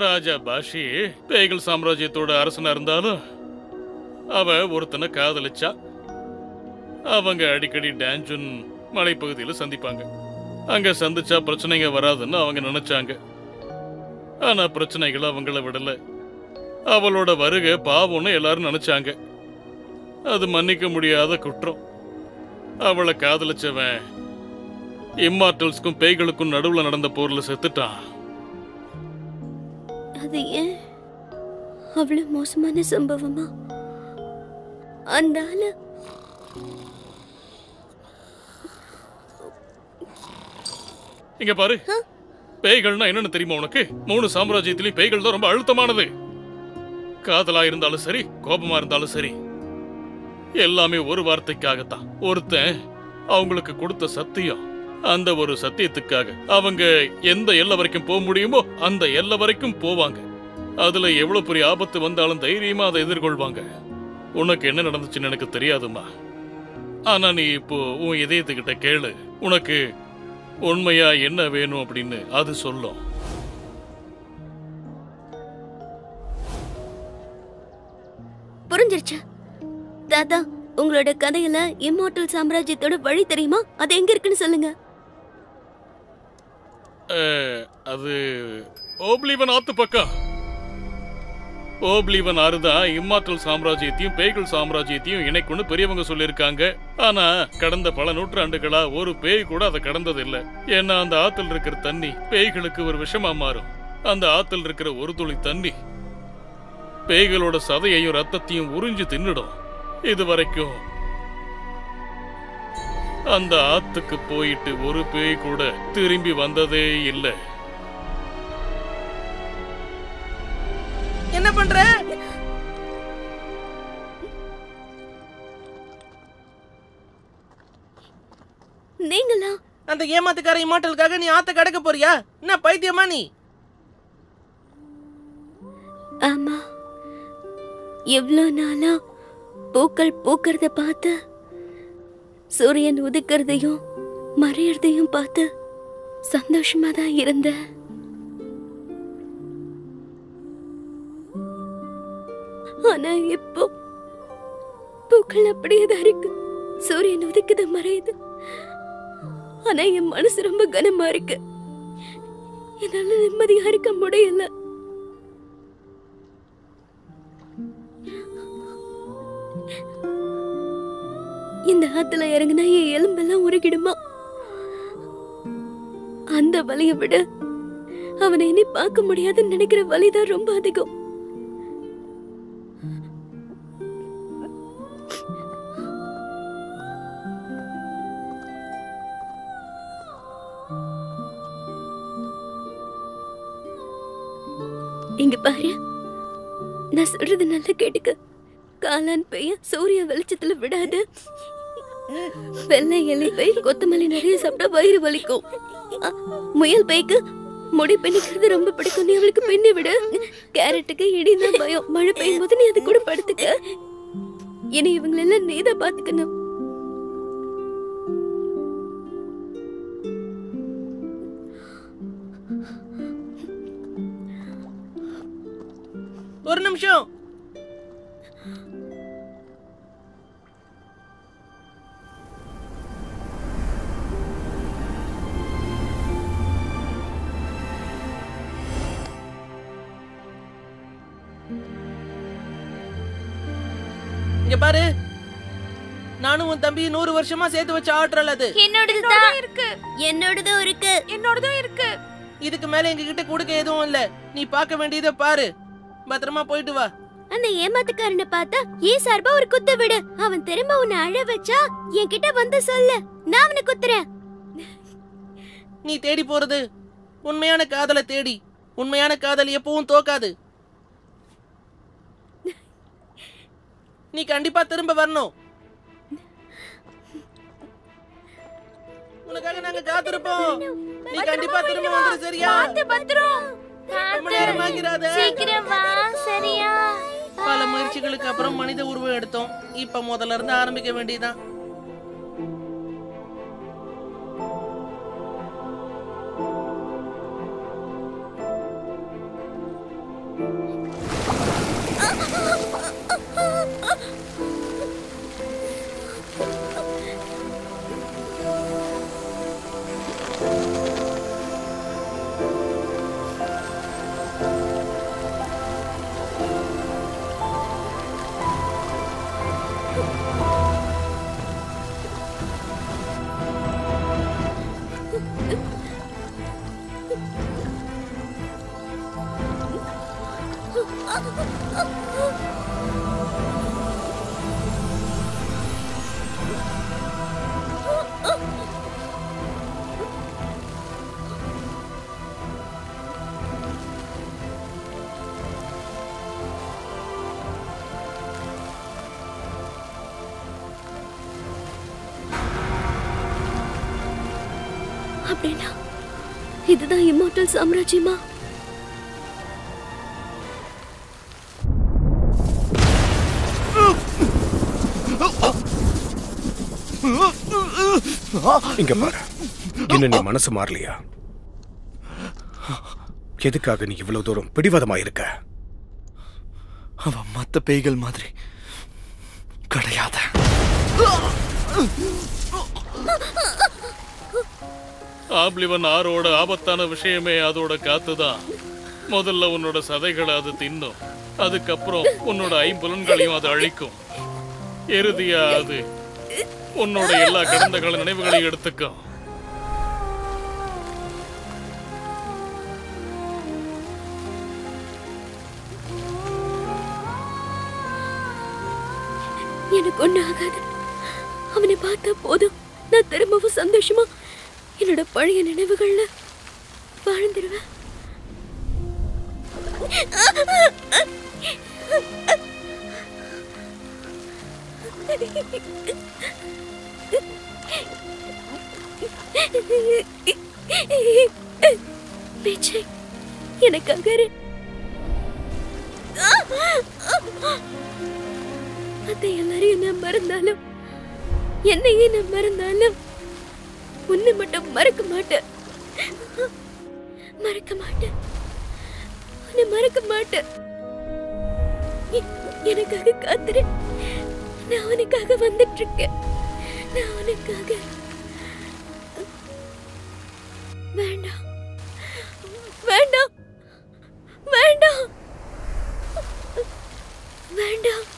[SPEAKER 6] ராஜா பாஷி பேய்கள் சாம்ராஜ்யத்தோட அரசனா இருந்தாலும் அவ ஒருத்தனை காதலிச்சா. அவங்க அடிக்கடி டான்ஜுன் மலைப்பகுதியில் சந்திப்பாங்க. அங்க சந்திச்சா பிரச்சனைங்க வராதுன்னு அவங்க நினைச்சாங்க. ஆனா பிரச்சனைகள் அவங்கள விடல. அவளோட வருகை பாவம்னு எல்லாரும் நினைச்சாங்க. அது மன்னிக்க முடியாத குற்றம். அவளை காதலிச்சவன் இம்மார்டல்ஸ்க்கும் பேய்களுக்கும் நடுவுல நடந்த போர்ல செத்துட்டான்.
[SPEAKER 7] அது ஏன் அவ்வளவு மோசமான சம்பவமா? அந்த ஆளு
[SPEAKER 6] இங்க பாரு, பேய்கள்னா என்னன்னு தெரியுமா உனக்கு? 3 சாம்ராஜ்யத்திலேயும் பேய்கள் தான் ரொம்ப அழுத்தமானது. காதலா இருந்தாலும் சரி, கோபமா இருந்தாலும் சரி, எல்லாமே ஒரு வார்த்தைக்காகத்தான். ஒருத்தன் அவங்களுக்கு கொடுத்த சத்தியம், அந்த ஒரு சத்தியத்துக்காக அவங்க எந்த எல்லை வரைக்கும் போக முடியுமோ அந்த எல்லை வரைக்கும் போவாங்க. அதுல எவ்வளவு பெரிய ஆபத்து வந்தாலும் தைரியமா அதை எதிர்கொள்வாங்க. உனக்கு என்ன நடந்துச்சுன்னு எனக்கு தெரியாதுமா. ஆனா நீ இப்போ உன் இதயத்துக்கிட்ட கேளு, உனக்கு உண்மையா என்ன வேணும் அப்படின்னு அது சொல்லும்.
[SPEAKER 7] புரிஞ்சிருச்சு தாத்தா. உங்களோட கதையில இம்மார்டல் சாம்ராஜ்யத்தோட வழி தெரியுமா? அது எங்க இருக்குன்னு சொல்லுங்க.
[SPEAKER 6] அது ஓப்லிவன் ஆத்து பக்கம். ஓப்லிவன் ஆறுதான் இம்மார்டல் சாம்ராஜ்யத்தையும் பேய்கள் சாம்ராஜ்யத்தையும் இணைக்குன்னு பெரியவங்க சொல்லியிருக்காங்க. ஆனா கடந்த பல நூற்றாண்டுகளா ஒரு பேய் கூட அதை கடந்தது இல்ல. ஏன்னா அந்த ஆத்துல இருக்கிற தண்ணி பேய்களுக்கு ஒரு விஷமா மாறும். அந்த ஆத்துல இருக்கிற ஒரு துளி தண்ணி பேய்களோட சதையையும் ரத்தத்தையும் உறிஞ்சு தின்னுடும். இது வரைக்கும் அந்த ஆத்துக்கு போயிட்டு ஒரு பேய் கூட திரும்பி வந்ததே இல்லை.
[SPEAKER 8] என்ன பண்ற?
[SPEAKER 7] நீங்களா?
[SPEAKER 8] அந்த ஏமாத்துக்கார இம்மார்டலுக்காக நீ ஆத்த கடக்க போறியா? என்ன பைத்தியமா நீ?
[SPEAKER 7] ஆமா, எவ்வளவு நாளா பூக்கள் பூக்கிறத பார்த்து, சூரியன் உதிக்கிறதையும் மறையறதையும் பார்த்து சந்தோஷமா தான் இருந்த. ஆனா இப்போ பூக்கள் அப்படியே தான் இருக்கு. சூரியன் உதிக்குது, மறையுது. ஆனா என் மனசு ரொம்ப கனமா இருக்கு. என்னால நிம்மதியா இருக்க முடியல. இந்த ஆத்துல இறங்கினா என் எலும்பெல்லாம் உருகிடுமா? அந்த வலியை விட அவனை இனி பார்க்க முடியாதுன்னு நினைக்கிற வலிதான் ரொம்ப அதிகம். இங்க பாரு, நான் சொல்றது நல்லா கேட்டுக்க. காளான் பெய்ய சூரிய வெளிச்சத்துல விடாது. வெள்ளை எலி பெய் கொத்தமல்லி நிறைய சாப்பிட்டா வயிறு வலிக்கும். முயல் பெய்க்கு முடி பின்னிக்கிறது ரொம்ப பிடிக்கும். நீ அவளுக்கு பின்னி விடு. கேரட்டுக்கு இடிதான் பயம். மழை பெய்யும் போது நீ அது கூட படுத்துக்க. இனி இவங்களெல்லாம் நீதான் பாத்துக்கணும்.
[SPEAKER 8] ஒரு நிமிஷம். இங்க பாரு, நானும் உன் தம்பி 100 வருஷமா சேர்த்து வச்ச ஆற்றல் அது.
[SPEAKER 7] என்னோடதுதான் இருக்கு. என்னோடதும் இருக்கு.
[SPEAKER 5] என்னோடதும் இருக்கு.
[SPEAKER 8] இதுக்கு மேல எங்க கிட்ட கொடுக்க எதுவும் இல்ல. நீ பார்க்க வேண்டியதை பாரு. பத்திரமா போயிட்டு வா.
[SPEAKER 7] அந்த ஏமாத்துக்காரனை பார்த்தா ஏன் சார்பா ஒரு குத்து விடு. அவன் திரும்ப உன்னை அழ வச்சா என்கிட்ட வந்து சொல்லு, நான் அவனை குத்துறேன்.
[SPEAKER 8] நீ தேடி போறது உண்மையான காதலை தேடி. உண்மையான காதல் எப்பவும் தோக்காது. நீ கண்டிப்பா திரும்ப வரணும். உனக்காக நாங்க காத்திருப்போம். நீ கண்டிப்பா திரும்ப வந்துரு சரியா?
[SPEAKER 4] பத்திரம்
[SPEAKER 8] ரொம்ப நேரம் ஆகிறாத.
[SPEAKER 4] சீக்கிரம் வா சரியா?
[SPEAKER 8] பல முயற்சிகளுக்கு அப்புறம் மனித உருவம் எடுத்தோம். இப்ப முதல்ல இருந்து ஆரம்பிக்க வேண்டியதுதான்.
[SPEAKER 7] அப்படின்னா இதுதான் இம்மோர்டல் சாம்ராஜ்யமா?
[SPEAKER 2] இங்க பாரு, இன்னும் நீ மனசு மாறலையா? எதுக்காக நீ இவ்வளவு தூரம் பிடிவாதமா இருக்க?
[SPEAKER 3] அவன் மத்த பேய்கள் மாதிரி கிடையாத.
[SPEAKER 6] ஆப்லிவன் ஆரோட ஆபத்தான விஷயமே அதோட காத்துதான். முதல்ல உன்னோட சதைகளை அது தின்னும், அதுக்கப்புறம் உன்னோட ஐம்புலன்களையும் அது அழிக்கும். இறுதியா அது உன்னோட எல்லா கடந்த கால நினைவுகளையும் எடுத்துக்கும்.
[SPEAKER 7] எனக்கு ஒண்ணு ஆகாது. அவனை பார்த்தா போதும், நான் திரும்பவும் சந்தோஷமா என்னோட பழைய நினைவுகள்ல வாழ்ந்துருவேன். எனக்காக மத்த எல்லாரையும் நான் மறந்தாலும், என்னையே நான் மறந்தாலும், உன்னை மட்டும் மறக்க மாட்டேன். மறக்க மாட்டேன், உன்னை மறக்க மாட்டேன். எனக்காக காத்துரு. நான் உனக்காக வந்துட்டு இருக்கேன். நான் உனக்காக. வேண்டாம் வேண்டாம் வேண்டாம் வேண்டாம்.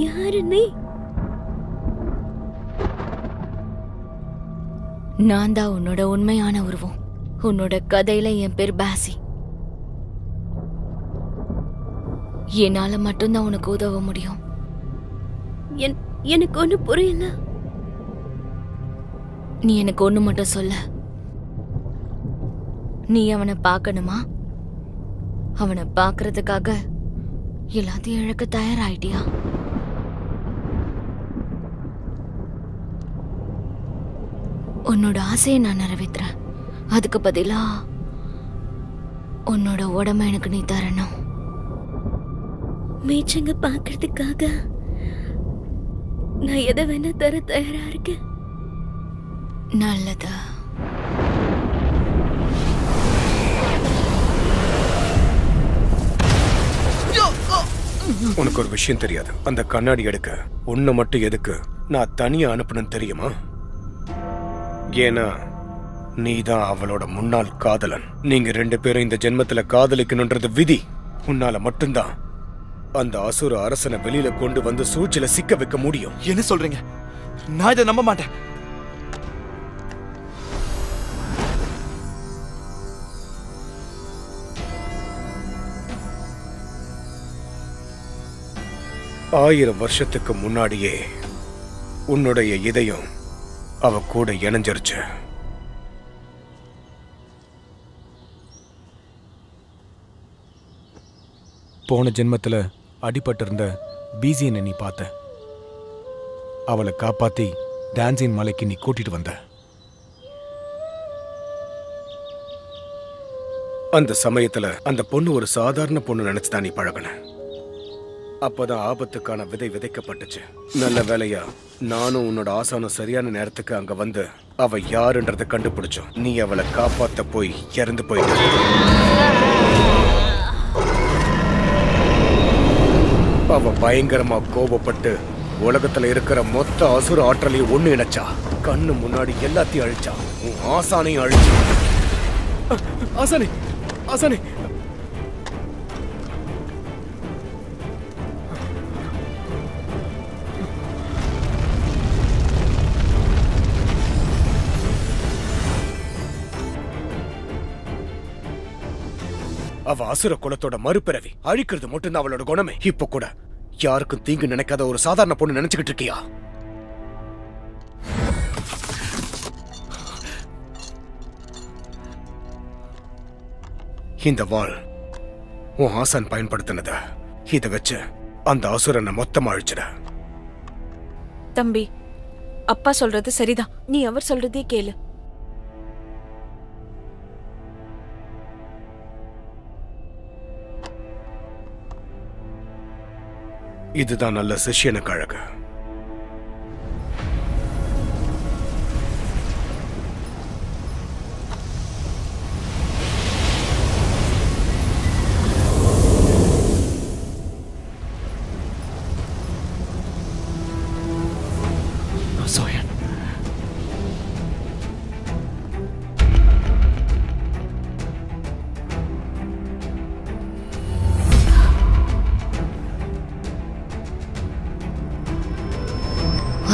[SPEAKER 7] யாரு நீ?
[SPEAKER 4] நான் தான் உன்னோட உண்மையான உருவம். உன்னோட கதையில என் பேர் பாசி. என்னால மட்டும்தான் உனக்கு உதவ முடியும்.
[SPEAKER 7] எனக்கு ஒண்ணு புரியல.
[SPEAKER 4] நீ எனக்கு ஒண்ணு மட்டும் சொல்ல. நீ அவனை பார்க்கணுமா? அவனை பார்க்கறதுக்காக எல்லாத்தையும் இழக்க தயாராயிட்டியா? உன்னோட ஆசையை நான் நிறைவேற்றுறேன். அதுக்கு பதிலா உன்னோட உடம்ப எனக்கு நீ தரணும்.
[SPEAKER 7] மேய்ச்சங்க பார்க்கறதுக்காக நான் எதை வேணா தர தயாரா இருக்கேன்.
[SPEAKER 4] நல்லதா?
[SPEAKER 2] உனக்கு ஒரு விஷயம் தெரியாது. அந்த கண்ணாடி எடுக்க உன்னை மட்டும் எதுக்கு நான் தனியா அனுப்பணும்னு தெரியுமா? ஏன்னா நீதான் அவளோட முன்னாள் காதலன். நீங்க 2 பேரும் இந்த ஜென்மத்துல காதலிக்கணும்ன்றது விதி. உன்னால மட்டும்தான் அந்த அசுர அரசனை வெளியில கொண்டு வந்து சூழ்ச்சியில சிக்க வைக்க முடியும்.
[SPEAKER 3] என்ன சொல்றீங்க? நான் இதை நம்ப மாட்டேன்.
[SPEAKER 2] ஆயிரம் வருஷத்துக்கு முன்னாடியே உன்னுடைய இதயம் அவ கூட இணைஞ்சிருச்சு. போன ஜென்மத்துல அடிபட்டிருந்த பீசியனை நீ பார்த்த. அவளை காப்பாத்தி டான்சின் மலைக்கு நீ கூட்டிட்டு வந்த. அந்த சமயத்துல அந்த பொண்ணு ஒரு சாதாரண பொண்ணு நினைச்சுதான் நீ பழகுன. அப்பதான் ஆபத்துக்கான விதை விதைக்கப்பட்டுச்சு. நல்ல வேலையா நானும் உன்னோட ஆசானும் சரியான நேரத்துக்கு அங்க வந்து அவ யாருன்றத கண்டுபிடிச்சோம். நீ அவளை காப்பாத்த போய் இறந்து போயிட்ட. அவ பயங்கரமா கோபப்பட்டு உலகத்துல இருக்கிற மொத்த அசுர ஆற்றலையும் ஒண்ணு இணைச்சா. கண்ணு முன்னாடி எல்லாத்தையும் அழிச்சா. உன் ஆசானையும் அழிச்சா. ஆசானே, ஆசானே, அவ அசுர குலத்தோட மறுபிறவி. அழிக்கிறது மட்டும்தான் அவளோட குணமே. இப்ப கூட யாருக்கும் தீங்கு நினைக்காத ஒரு சாதாரண பொண்ணு நினைச்சுக்கிட்டு இருக்கியா? இந்த வாள் உன் ஆசான் பயன்படுத்தினத. இத வச்சு அந்த அசுரனை மொத்தமா அழிச்சிட.
[SPEAKER 5] தம்பி, அப்பா சொல்றது சரிதான். நீ அவர் சொல்றதே கேளு.
[SPEAKER 2] இதுதான் நல்ல சிஷ்யனுக்கு அழகு.
[SPEAKER 3] சோயன்,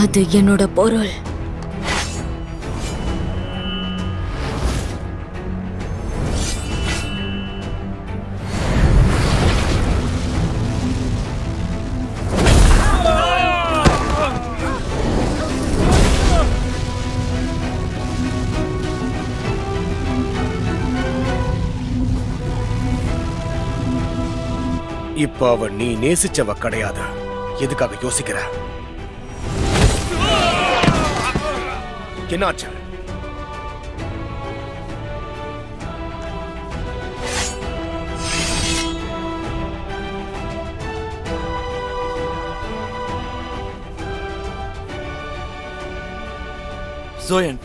[SPEAKER 4] அது என்னோட பொருள்.
[SPEAKER 2] இப்ப அவ நீ நேசிச்சவ கிடையாது. எதுக்காக யோசிக்கிற? என்னாச்சு?
[SPEAKER 3] சோயன்,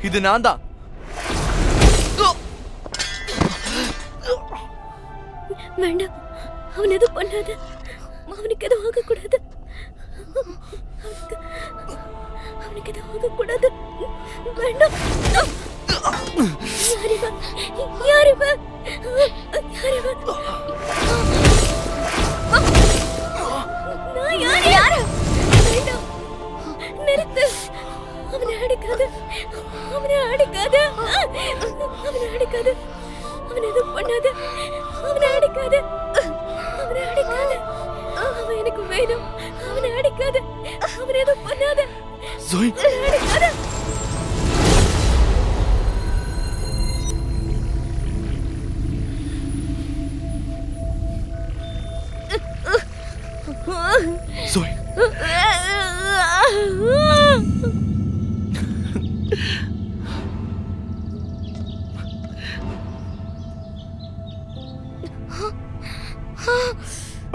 [SPEAKER 3] இது நான் தான்.
[SPEAKER 7] வேண்டாம், அவன் எதுவும் பண்ணாத. அவனுக்கு எதுவும் ஆகக்கூடாது. அவனுக்கு எதுவும் ஆகக்கூடாது. வேண்டாம். யார் இவ? நான் யாரு? வேண்டாம், நிறுத்து. அவனை அடிக்காத. அவனை அடிக்காத. அவனை அடிக்காத. அவனை எதுவும் பண்ணாத. அவனை அடிக்காத. அவனை அடிக்காத. அவன் எனக்கு வேணும். அவனை அடிக்காத. அவனை எதுவும் பண்ணாத.
[SPEAKER 3] சோயன்,
[SPEAKER 7] அடிக்காத.
[SPEAKER 3] சோயன்,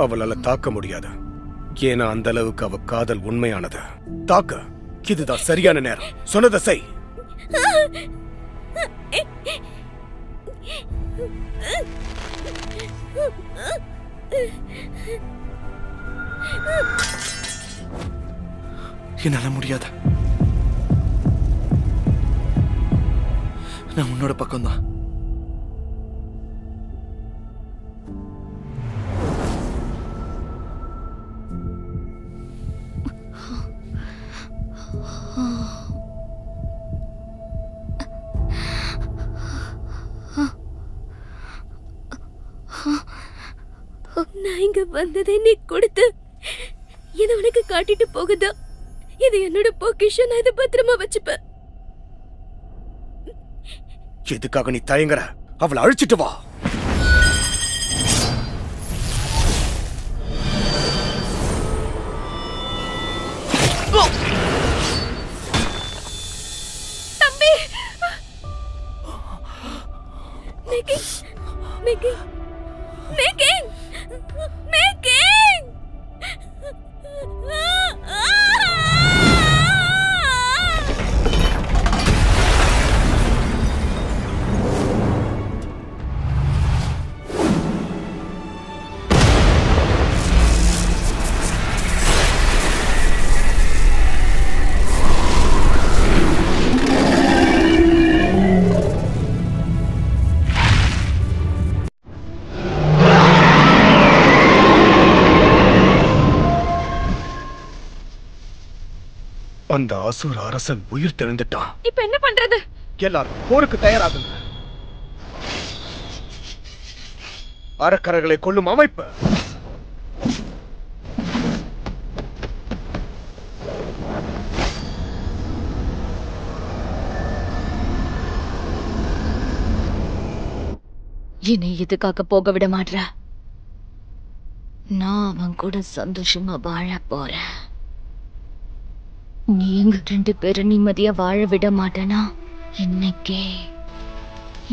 [SPEAKER 2] அவளால தாக்க முடியாது. ஏன்னா அந்த அளவுக்கு அவ காதல் உண்மையானது. தாக்க இதுதான் சரியான நேரம். சொன்னதை செய்.
[SPEAKER 3] என்னால முடியாத. நான் உன்னோட பக்கம்தான்.
[SPEAKER 7] நான் இங்க வந்ததை நீ கொடுத்து இதை உனக்கு காட்டிட்டு போகுதா? இது என்னோட பொக்கிஷம், நான் இதை பத்திரமா வச்சுப்பேன்.
[SPEAKER 2] எதுக்காக நீ தயங்குற? அவளை அழிச்சிட்டு வா.
[SPEAKER 7] தம்பி, மேக்கிங் மேக்கிங் மேக்கிங் மேக்கிங்.
[SPEAKER 2] அந்த அசுர அரசன் உயிர் தெழுந்துட்டான்.
[SPEAKER 5] இப்ப என்ன பண்றது?
[SPEAKER 2] எல்லாரும் போருக்கு தயாராகுங்க. அரக்கர்களை கொல்லும் அமைப்பு.
[SPEAKER 4] என்னை எதுக்காக போக விட மாட்ற? நான் அவன் கூட சந்தோஷமா வாழ போறேன். நீங்க 2 பேரும் நிம்மதியா வாழ விட மாட்டேனா? இன்னைக்கே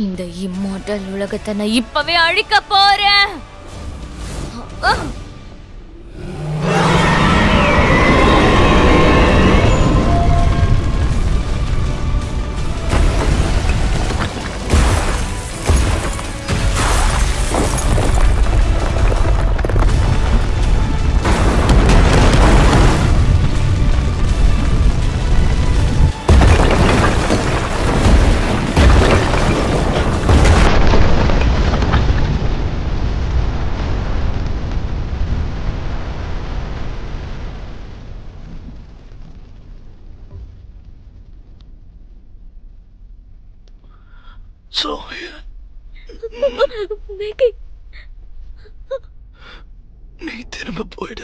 [SPEAKER 4] இந்த இம்மார்டல் உலகத்தை நான் இப்பவே அழிக்க போறேன்.
[SPEAKER 3] நீ திரும்ப போயிட.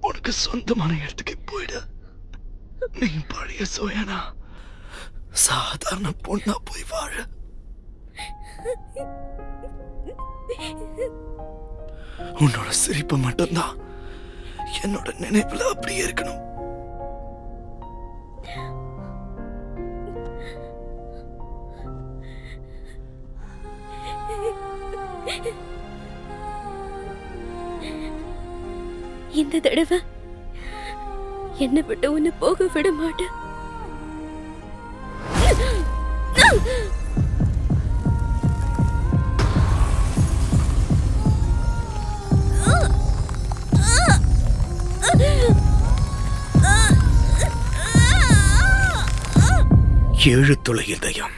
[SPEAKER 3] உனக்கு சொந்தமான இடத்துக்கு போயிட. நீ பழைய சோயானா சாதாரண பொண்ணா போய் வாழ. உன்னோட சிரிப்பு மட்டும்தான் என்னோட நினைவுல அப்படியே இருக்கணும்.
[SPEAKER 7] இந்த தடவை என்னை விட்டு உன்னை போக விட மாட்டேன்.
[SPEAKER 2] ஏழு துளை இதயம்.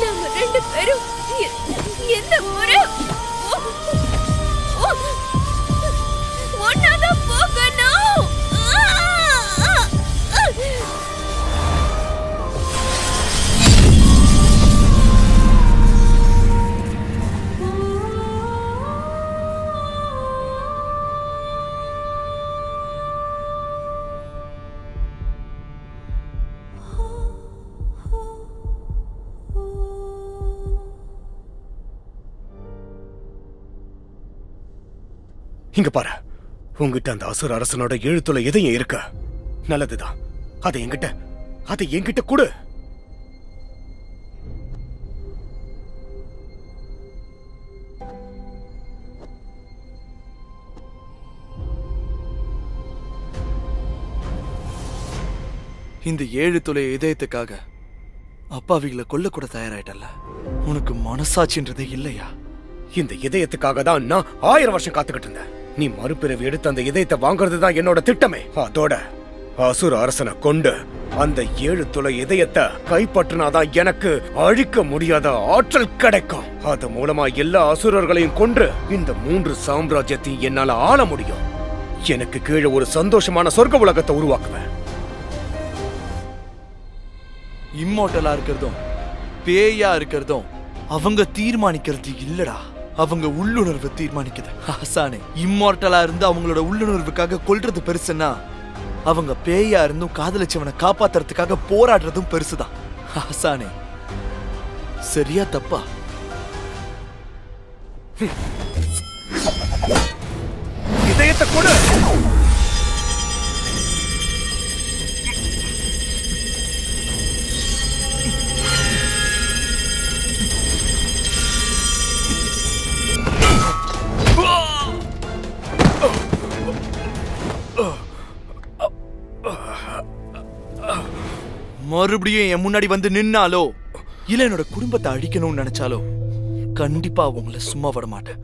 [SPEAKER 7] நம்ம 2 பேரும் எந்த முறை ஒன்னாதான் போகணும்.
[SPEAKER 2] இங்க பாரு, உங்ககிட்ட அந்த அசுர அரசனோட 7 துளை இதயம் இருக்க. நல்லதுதான். அதை என்கிட்ட கொடு.
[SPEAKER 3] இந்த 7 துளை இதயத்துக்காக அப்பாவிகளை கொல்ல கூட தயாராயிட்டல்ல. உனக்கு மனசாட்சின்றதே இல்லையா?
[SPEAKER 2] இந்த இதயத்துக்காக தான் நான் 1000 வருஷம் காத்துக்கிட்டு இருந்தேன். நீ மறுபிறவி எடுத்து அந்த இதயத்தை வாங்குறது தான் என்னோட திட்டமே. அதோட அசுர அரசனை கொண்டு அந்த 7 துளை இதயத்தை கைப்பற்றினாதான் எனக்கு அழிக்க முடியாத ஆற்றல் கிடைக்கும். அது மூலமா எல்லா அசுரர்களையும் கொன்று இந்த 3 சாம்ராஜ்யத்தையும் என்னால ஆள முடியும். எனக்கு கீழே ஒரு சந்தோஷமான சொர்க்க உலகத்தை உருவாக்குவேன்.
[SPEAKER 3] இம்மோர்டலா இருக்கிறதும் பேயா இருக்கிறதும் அவங்க தீர்மானிக்கிறது இல்லடா, அவங்க உள்ளுணர்வு தீர்மானிக்குது. ஆசானே, இம்மோர்டலா இருந்து அவங்களோட உள்ளுணர்வுக்காக கொல்றது பெருசுன்னா அவங்க பேயா இருந்தும் காதலிச்சவனை காப்பாத்துறதுக்காக போராடுறதும் பெருசுதான். ஆசானே, சரியா தப்பா?
[SPEAKER 2] இதயத்தை கொடு.
[SPEAKER 3] மறுபடியும் என் முன்னாடி வந்து நின்னாலோ இல்ல என்னோட குடும்பத்தை அழிக்கணும்னு நினைச்சாலோ கண்டிப்பா அவங்கள சும்மா விட மாட்டேன்.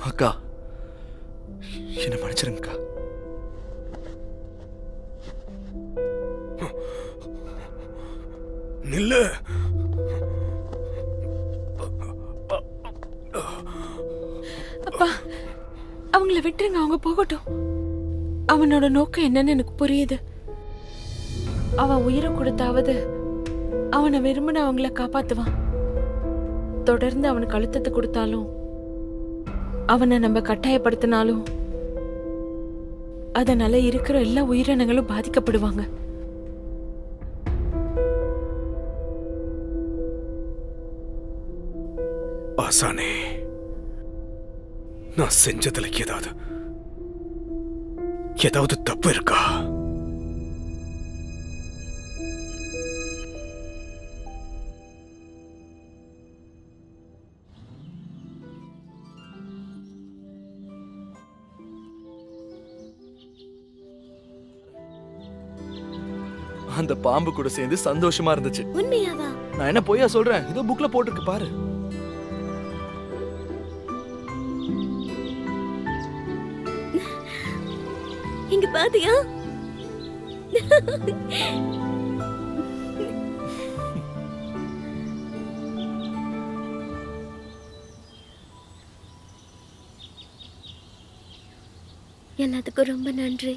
[SPEAKER 3] அக்கா, என்ன மன்னிச்சிருங்கக்கா.
[SPEAKER 2] நில்லு.
[SPEAKER 5] அப்பா, அவங்கள விட்டுருங்க, அவங்க போகட்டும். அவனோட நோக்கம் என்னன்னு எனக்கு புரியுது. அவன் உயிரை கொடுத்தாவது அவனை விரும்பின அவங்கள காப்பாத்துவான். தொடர்ந்து அவனுக்கு அழுத்தத்தை கொடுத்தாலும் அவனை நம்ம கட்டாயப்படுத்தினாலும் அதனால இருக்கிற எல்லா உயிரினங்களும் பாதிக்கப்படுவாங்க.
[SPEAKER 2] ஆசானே, நான் செஞ்சதுல ஏதாவது தப்பு இருக்கா?
[SPEAKER 3] அந்த பாம்பு கூட சேர்ந்து சந்தோஷமா இருந்துச்சு.
[SPEAKER 7] உண்மையாவா?
[SPEAKER 3] நான் என்ன பொய்யா சொல்றேன்? இதோ புக்ல போட்டிருக்கு பாரு.
[SPEAKER 7] இங்க பாத்தியா? எல்லாத்துக்கும் ரொம்ப நன்றி.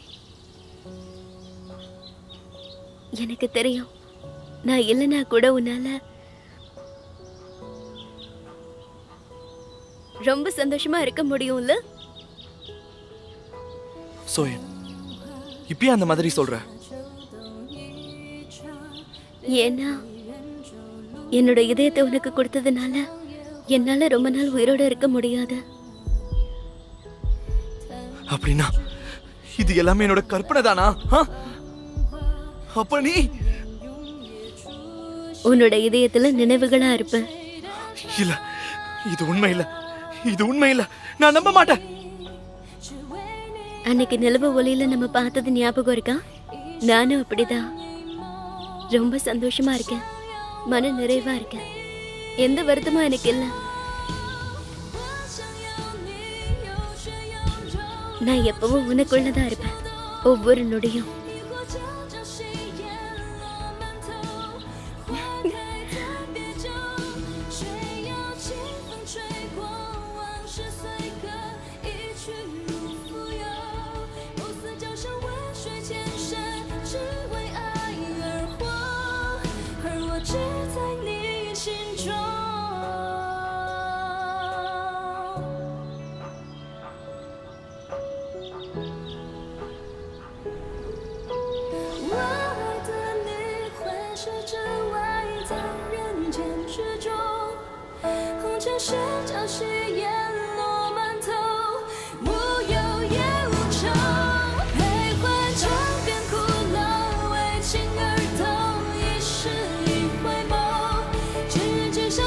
[SPEAKER 7] எனக்கு தெரியும், நான் இல்லைன்னா கூட உன்னால ரொம்ப சந்தோஷமா இருக்க முடியும்ல?
[SPEAKER 3] சோயன், இப்பயே அந்த மாதிரி சொல்ற?
[SPEAKER 7] ஏன்னா என்னோட இதயத்தை உனக்கு கொடுத்ததுனால என்னால ரொம்ப நாள் உயிரோட இருக்க முடியாது.
[SPEAKER 3] அப்படின்னா இது எல்லாமே என்னோட கற்பனை தானா? அப்ப நீ
[SPEAKER 7] உன்னோட இதயத்துல நினைவுகளா இருப்ப.
[SPEAKER 3] இல்ல, இது உண்மை இல்ல, இது உண்மை இல்ல, நான் நம்ப மாட்டேன்.
[SPEAKER 7] அன்னைக்கு நிலவு ஒளியில நம்ம பார்த்தது ஞாபகம் இருக்கா? நானும் அப்படிதான். ரொம்ப சந்தோஷமா இருக்கேன், மன நிறைவா இருக்கேன், எந்த வருத்தமும் எனக்கு இல்ல. நான் எப்பவும் உனக்குள்ளதான் இருப்பேன், ஒவ்வொரு நொடியும்.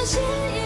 [SPEAKER 10] 心